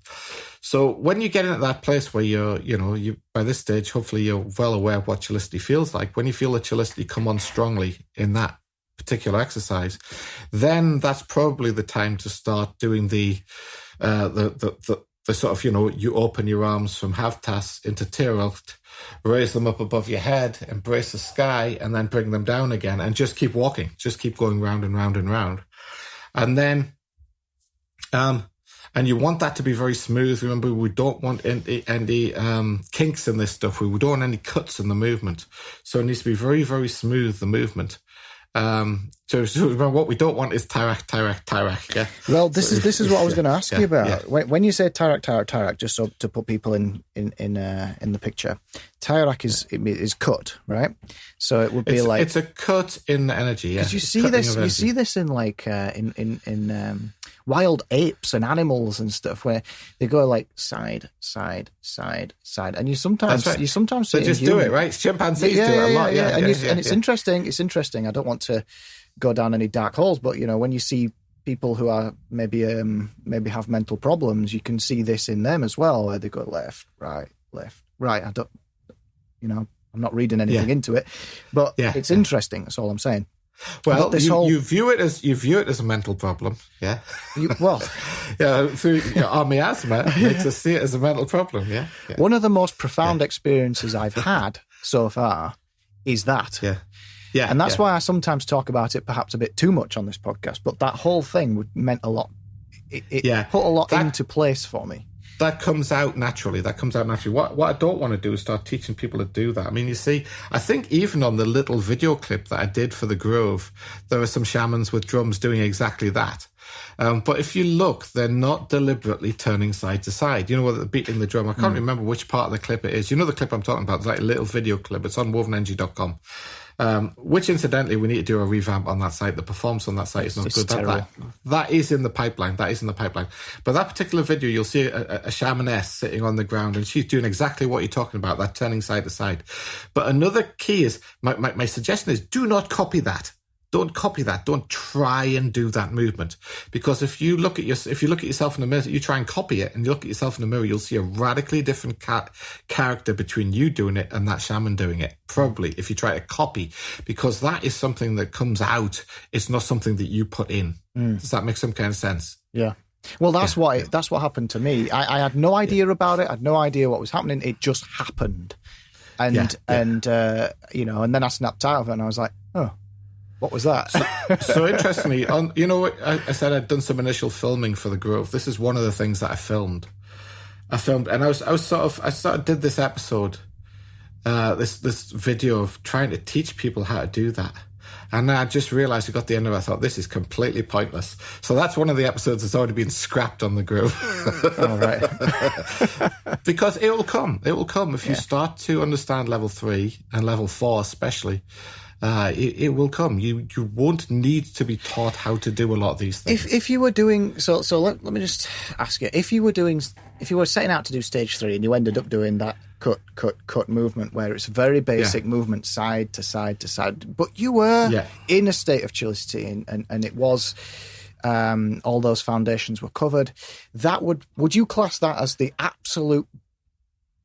So when you get into that place where you by this stage, hopefully you're well aware of what chillicity feels like. When you feel the chillicity come on strongly in that particular exercise, then that's probably the time to start doing the sort of, you open your arms from Havtas into terecht, raise them up above your head, embrace the sky, and then bring them down again, and just keep walking. Just keep going round and round and round. And then, and you want that to be very smooth. Remember, we don't want any kinks in this stuff. We don't want any cuts in the movement. So it needs to be very, very smooth, the movement. So remember, what we don't want is terecht. Yeah. Well, this is what I was going to ask you about. Yeah. When you say terecht, just so to put people in the picture, terecht is cut, right? So it would be it's a cut in the energy. Because you see this in like in wild apes and animals and stuff where they go like side, and you sometimes see they just do it, right? Chimpanzees do it a lot, and it's interesting. It's interesting. I don't want to go down any dark holes, but when you see people who are maybe have mental problems, you can see this in them as well, where they go left, right. I don't, I'm not reading anything into it, but it's interesting. That's all I'm saying. Well, you view it as a mental problem, yeah. Through our miasma makes us see it as a mental problem, yeah. One of the most profound experiences I've had so far is that, and that's why I sometimes talk about it perhaps a bit too much on this podcast. But that whole thing meant a lot. It put a lot into place for me. That comes out naturally. What I don't want to do is start teaching people to do that. I mean, you see, I think even on the little video clip that I did for the Grove, there are some shamans with drums doing exactly that. But if you look, they're not deliberately turning side to side. Whether they're beating the drum. I can't remember which part of the clip it is. You know the clip I'm talking about? It's like a little video clip. It's on wovenenergy.com. Which incidentally, we need to do a revamp on that site. The performance on that site is not good. That is in the pipeline. But that particular video, you'll see a shamaness sitting on the ground, and she's doing exactly what you're talking about, that turning side to side. But another key is, my suggestion is, do not copy that. Don't copy that. Don't try and do that movement, because if you look at yourself in the mirror, you try and copy it, and you look at yourself in the mirror, you'll see a radically different character between you doing it and that shaman doing it. Probably, if you try to copy, because that is something that comes out. It's not something that you put in. Does that make some kind of sense? Yeah. Well, that's what happened to me. I had no idea about it. I had no idea what was happening. It just happened. and and then I snapped out of it, and I was like, oh, what was that? So interestingly, I said I'd done some initial filming for the Grove. This is one of the things that I filmed, and I did this episode, this video of trying to teach people how to do that. And then I just realised I got the end of it, I thought, this is completely pointless. So that's one of the episodes that's already been scrapped on the Grove. All right. Because it will come. It will come. If you start to understand level 3 and level 4 especially, it will come. You won't need to be taught how to do a lot of these things. If you were doing... So let me just ask you. If you were setting out to do stage 3 and you ended up doing that cut movement where it's very basic movement side to side to side, but you were in a state of chillicity and it was all those foundations were covered, would you class that as the absolute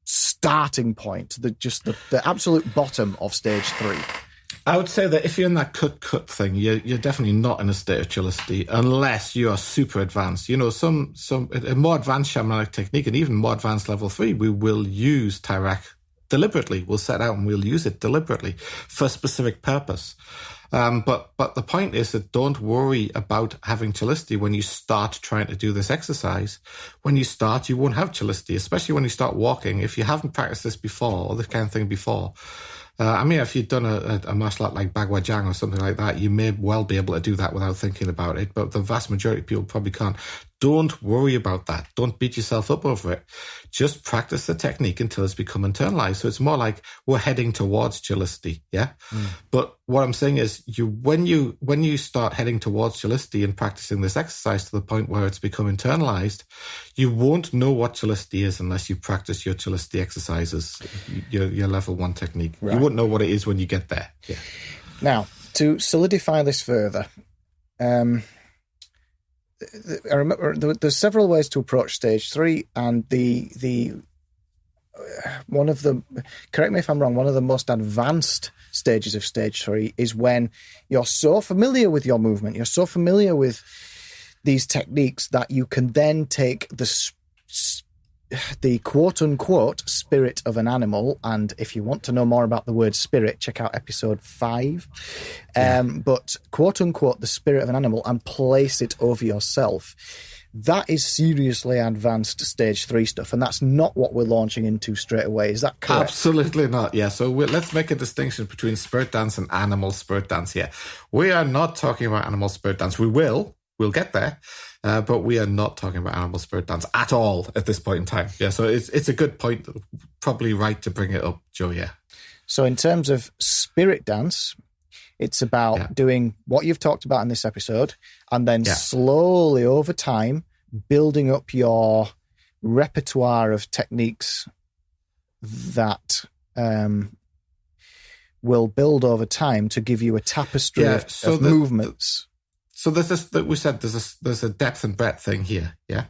starting point, the absolute bottom of stage 3? I would say that if you're in that cut thing, you're definitely not in a state of chillicity unless you are super advanced. Some a more advanced shamanic technique and even more advanced level 3, we will use Tyrak deliberately. We'll set out and we'll use it deliberately for a specific purpose. But the point is that don't worry about having chillicity when you start trying to do this exercise. When you start, you won't have chillicity, especially when you start walking. If you haven't practiced this before or this kind of thing before, if you've done a martial art like Bagwajang or something like that, you may well be able to do that without thinking about it, but the vast majority of people probably can't. Don't worry about that. Don't beat yourself up over it. Just practice the technique until it's become internalized. So it's more like we're heading towards chillicity, yeah? But what I'm saying is when you start heading towards chillicity and practicing this exercise to the point where it's become internalized, you won't know what chillicity is unless you practice your chillicity exercises, your level 1 technique. Right. You won't know what it is when you get there. Yeah. Now, to solidify this further, I remember there's several ways to approach stage 3, and the one of the, correct me if I'm wrong, one of the most advanced stages of stage 3 is when you're so familiar with your movement, you're so familiar with these techniques that you can then take the quote-unquote spirit of an animal, and if you want to know more about the word spirit, check out episode 5, but quote-unquote the spirit of an animal, and place it over yourself. That is seriously advanced stage 3 stuff, and that's not what we're launching into straight away. Is that correct? Absolutely not, yeah. So let's make a distinction between spirit dance and animal spirit dance here. We are not talking about animal spirit dance. We'll get there. But we are not talking about animal spirit dance at all at this point in time. Yeah, so it's a good point, probably right to bring it up, Joe, yeah. So in terms of spirit dance, it's about doing what you've talked about in this episode and then slowly over time building up your repertoire of techniques that will build over time to give you a tapestry of movements. So there's this that we said there's a depth and breadth thing here, yeah.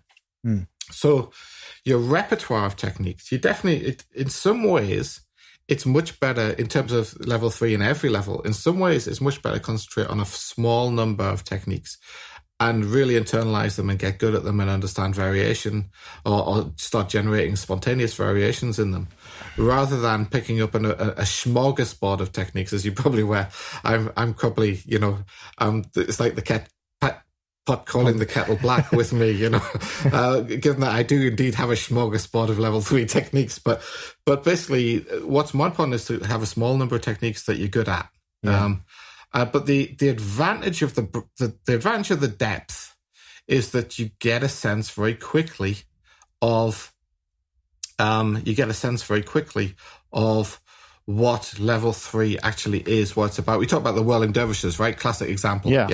So your repertoire of techniques, you definitely in some ways it's much better in terms of level 3 in every level. In some ways, it's much better to concentrate on a small number of techniques and really internalize them and get good at them and understand variation or start generating spontaneous variations in them, rather than picking up a smorgasbord of techniques, as you probably were. I'm probably, it's like the pot calling the kettle black with me, given that I do indeed have a smorgasbord of level 3 techniques. But basically, what's more important is to have a small number of techniques that you're good at. Yeah. But the advantage of the advantage of the depth is that you get a sense very quickly of what level 3 actually is, what it's about. We talk about the whirling dervishes, right? Classic example. Yeah.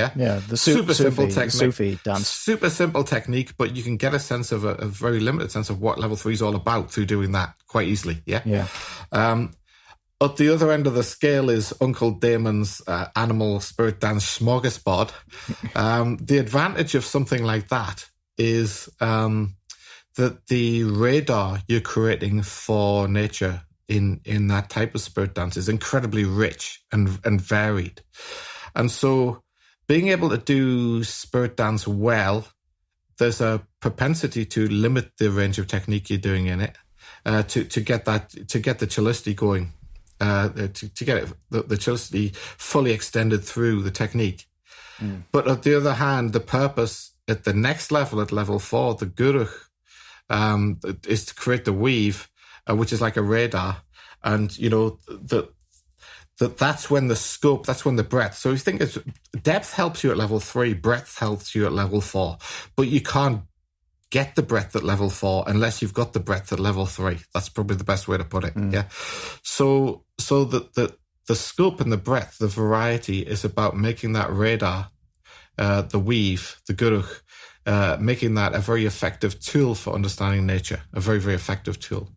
The super simple technique, Sufi dance. Super simple technique, but you can get a sense of a very limited sense of what level 3 is all about through doing that quite easily. Yeah. At the other end of the scale is Uncle Damon's animal spirit dance smorgasbord. The advantage of something like that is that the radar you're creating for nature in that type of spirit dance is incredibly rich and varied. And so being able to do spirit dance well, there's a propensity to limit the range of technique you're doing in it, to get the chillicity going. to get the chillicity fully extended through the technique. But on the other hand, the purpose at the next level, at level 4, the guruch, is to create the weave, which is like a radar. And, you know, that's when the scope, that's when the breadth. So you think it's depth helps you at level 3, breadth helps you at level 4. But you can't get the breadth at level 4 unless you've got the breadth at level 3. That's probably the best way to put it. Yeah. So the scope and the breadth, the variety is about making that radar, the weave, the guruch, making that a very effective tool for understanding nature, a very, very effective tool.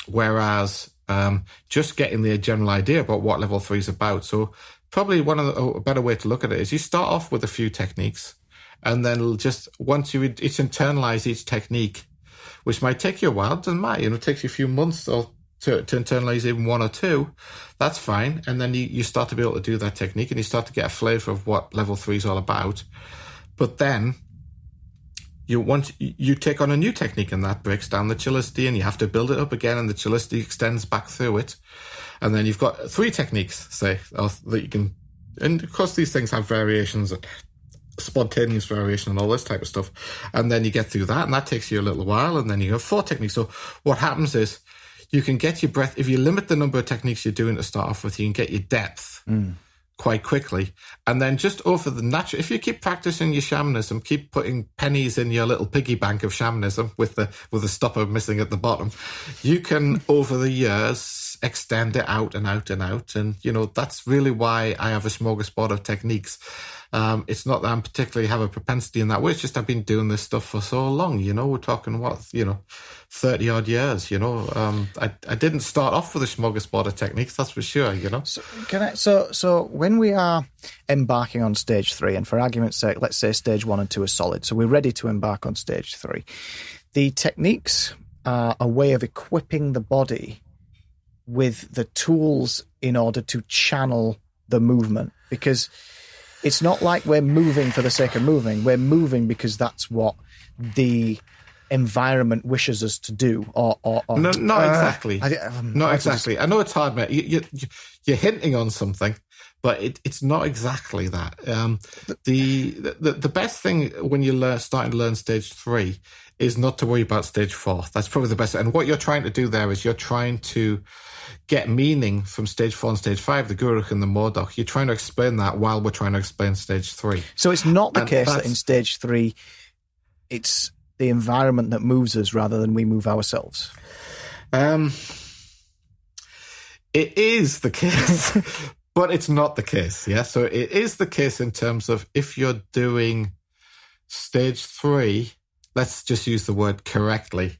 Whereas just getting the general idea about what level 3 is about. So probably a better way to look at it is you start off with a few techniques, and then just once it's internalize each technique, which might take you a while, doesn't matter, you know, it takes you a few months or to internalize even 1 or 2, that's fine. And then you start to be able to do that technique and you start to get a flavor of what level 3 is all about. But then you take on a new technique and that breaks down the chillicity and you have to build it up again and the chillicity extends back through it. And then you've got 3 techniques, say, that you can, and of course these things have variations, spontaneous variation and all this type of stuff. And then you get through that and that takes you a little while and then you have 4 techniques. So what happens is you can get your breadth, if you limit the number of techniques you're doing to start off with, you can get your depth quite quickly. And then just over the natural, if you keep practicing your shamanism, keep putting pennies in your little piggy bank of shamanism with the stopper missing at the bottom, you can over the years extend it out and out and out. And, you know, that's really why I have a smorgasbord of techniques. It's not that I'm particularly have a propensity in that way. It's just I've been doing this stuff for so long, you know, we're talking 30 odd years, you know. I didn't start off with a smorgasbord of techniques, that's for sure, you know. So when we are embarking on stage 3, and for argument's sake, let's say stage 1 and 2 are solid, so we're ready to embark on stage 3. The techniques are a way of equipping the body with the tools in order to channel the movement, because it's not like we're moving for the sake of moving. We're moving because that's what the environment wishes us to do. Or no, not exactly. Not exactly. I know it's hard, mate. You're hinting on something, but it's not exactly that. The best thing when you're starting to learn stage 3 is not to worry about stage 4. That's probably the best. And what you're trying to do there is you're trying to get meaning from stage 4 and stage 5, the guruch and the Mordok. You're trying to explain that while we're trying to explain stage 3. So it's not the case that in stage 3, it's the environment that moves us rather than we move ourselves. It is the case, but it's not the case. Yeah. So it is the case in terms of if you're doing stage 3, let's just use the word correctly.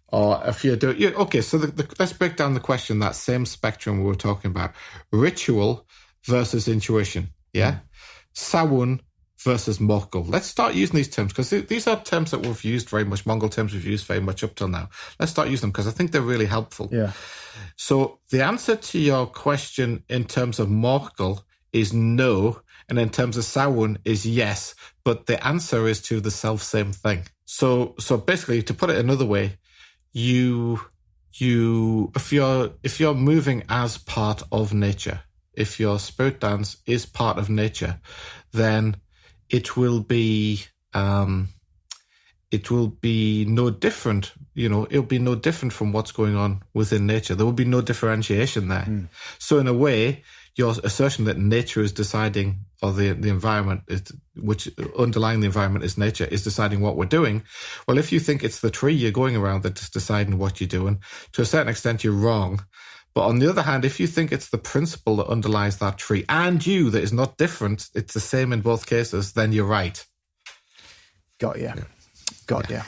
Or if you're doing, okay, so let's break down the question, that same spectrum we were talking about. Ritual versus intuition, yeah? Sawun versus Mongol. Let's start using these terms, because these are terms that we've used very much, Mongol terms we've used very much up till now. Let's start using them, because I think they're really helpful. Yeah. So the answer to your question in terms of Mongol is no, and in terms of Sawun is yes, but the answer is to the self-same thing. So basically, to put it another way, if you're moving as part of nature, if your spirit dance is part of nature, then it will be no different. You know, it'll be no different from what's going on within nature. There will be no differentiation there. So in a way, your assertion that nature is deciding, or the environment, which underlying the environment is nature, is deciding what we're doing. Well, if you think it's the tree you're going around that's deciding what you're doing, to a certain extent, you're wrong. But on the other hand, if you think it's the principle that underlies that tree and you that is not different, it's the same in both cases, then you're right. Got you. Yeah.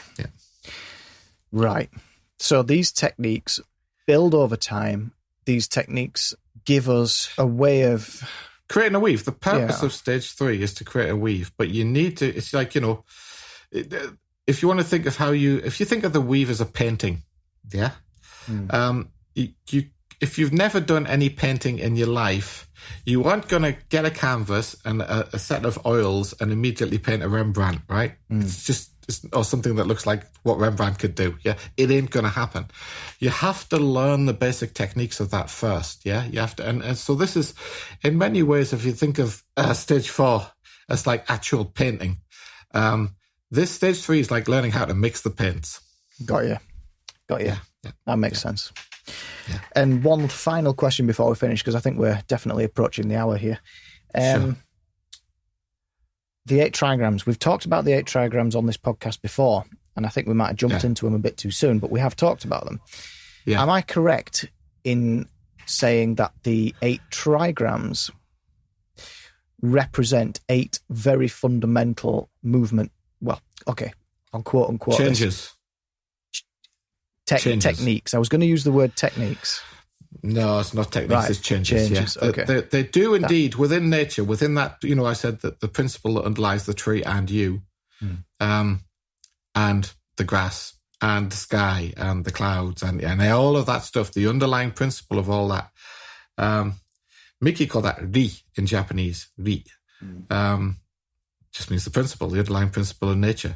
Right. So these techniques build over time. These techniques give us a way of creating a weave. The purpose of stage 3 is to create a weave, but you need to, it's like, you know, if you want to think of if you think of the weave as a painting, yeah, if you've never done any painting in your life, you aren't going to get a canvas and a set of oils and immediately paint a Rembrandt, right? It's just, or something that looks like what Rembrandt could do. Yeah, it ain't going to happen. You have to learn the basic techniques of that first. Yeah, you have to, and so this is, in many ways, if you think of stage 4 as like actual painting, this stage 3 is like learning how to mix the paints. Got you. Yeah. That makes sense. Yeah. And one final question before we finish, because I think we're definitely approaching the hour here. Sure. The 8 trigrams. We've talked about the 8 trigrams on this podcast before, and I think we might have jumped into them a bit too soon, but we have talked about them. Yeah. Am I correct in saying that the 8 trigrams represent 8 very fundamental movement, well, okay, on quote unquote changes. Techniques. I was going to use the word techniques. No, it's not techniques, Right. it's changes. Changes, Yeah. okay. They do indeed, within nature, within that, I said that the principle that underlies the tree and you, and the grass, and the sky, and the clouds, and all of that stuff, the underlying principle of all that. Miki called that ri in Japanese, ri. Just means the principle, the underlying principle of nature.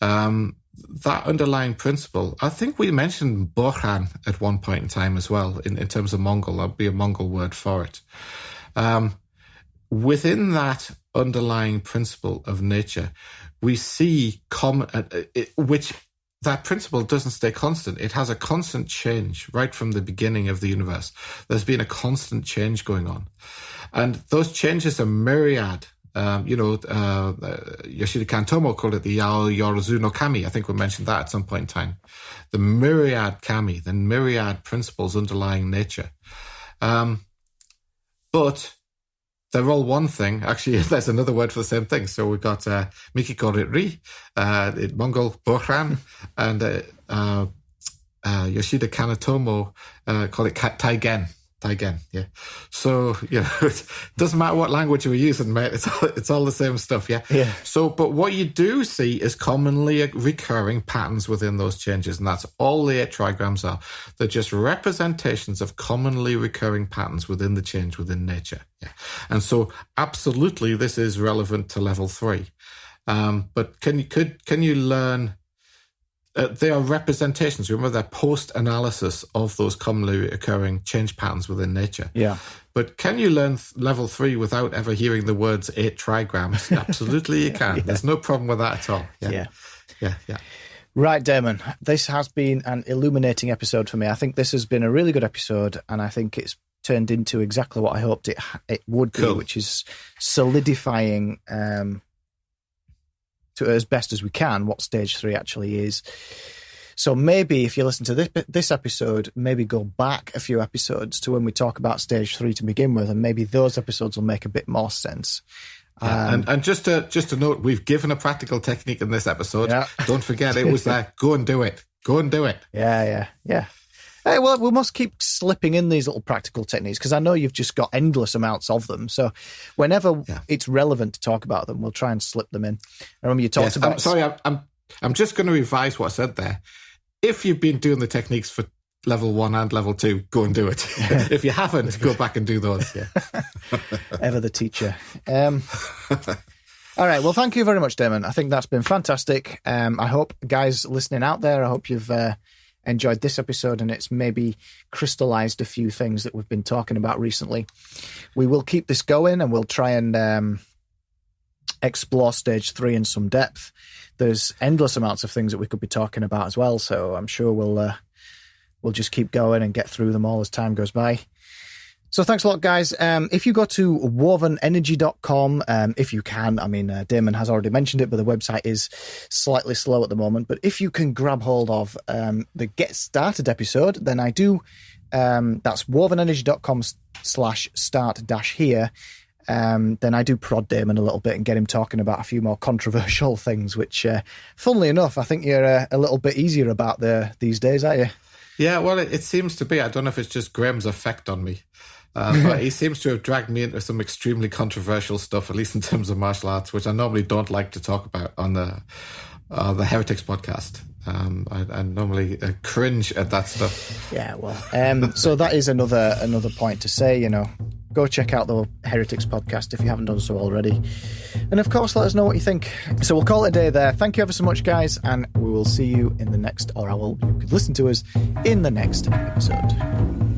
That underlying principle, I think we mentioned bohan at one point in time as well, in terms of Mongol. That would be a Mongol word for it. Within that underlying principle of nature, we see which that principle doesn't stay constant. It has a constant change right from the beginning of the universe. There's been a constant change going on. And those changes are myriad. Yoshida Kantomo called it the Yorozu no Kami. I think we mentioned that at some point in time. The myriad kami, the myriad principles underlying nature. But they're all one thing. Actually, there's another word for the same thing. So we've got Miki called it ri, in Mongol bohran, and Yoshida Kanatomo called it taigen. Taigen, yeah. So, it doesn't matter what language we're using, mate. It's all the same stuff, yeah? Yeah. So, but what you do see is commonly recurring patterns within those changes, and that's all the 8 trigrams are. They're just representations of commonly recurring patterns within the change within nature, yeah. And so, absolutely, this is relevant to level 3. But can you learn? They are representations. Remember, they're post-analysis of those commonly occurring change patterns within nature. Yeah. But can you learn level 3 without ever hearing the words 8 trigrams? Absolutely you can. Yeah. There's no problem with that at all. Yeah. Right, Damon. This has been an illuminating episode for me. I think this has been a really good episode, and I think it's turned into exactly what I hoped it would be, which is solidifying to as best as we can what stage 3 actually is. So maybe if you listen to this episode, maybe go back a few episodes to when we talk about stage 3 to begin with, and maybe those episodes will make a bit more sense. And just to note, we've given a practical technique in this episode. Yeah. Don't forget, it was like, go and do it. Go and do it. Yeah. Hey, well, we must keep slipping in these little practical techniques, because I know you've just got endless amounts of them. So whenever it's relevant to talk about them, we'll try and slip them in. I remember you talked about... I'm just going to revise what I said there. If you've been doing the techniques for level 1 and level 2, go and do it. If you haven't, go back and do those. Yeah. Ever the teacher. All right. Well, thank you very much, Damon. I think that's been fantastic. I hope, guys listening out there, I hope you've enjoyed this episode and it's maybe crystallized a few things that we've been talking about recently. We will keep this going and we'll try and explore stage 3 in some depth. There's endless amounts of things that we could be talking about as well, so I'm sure we'll just keep going and get through them all as time goes by. So thanks a lot, guys. If you go to wovenenergy.com, if you can, I mean, Damon has already mentioned it, but the website is slightly slow at the moment. But if you can grab hold of the Get Started episode, then I do, that's wovenenergy.com/start-here. Then I do prod Damon a little bit and get him talking about a few more controversial things, which, funnily enough, I think you're a little bit easier about these days, aren't you? Yeah, well, it seems to be. I don't know if it's just Graham's effect on me. But he seems to have dragged me into some extremely controversial stuff, at least in terms of martial arts, which I normally don't like to talk about on the Heretics podcast. I normally cringe at that stuff. Yeah, well, so that is another point to say, go check out the Heretics podcast if you haven't done so already. And of course, let us know what you think. So we'll call it a day there. Thank you ever so much, guys, and we will see you in the next, or you could listen to us in the next episode.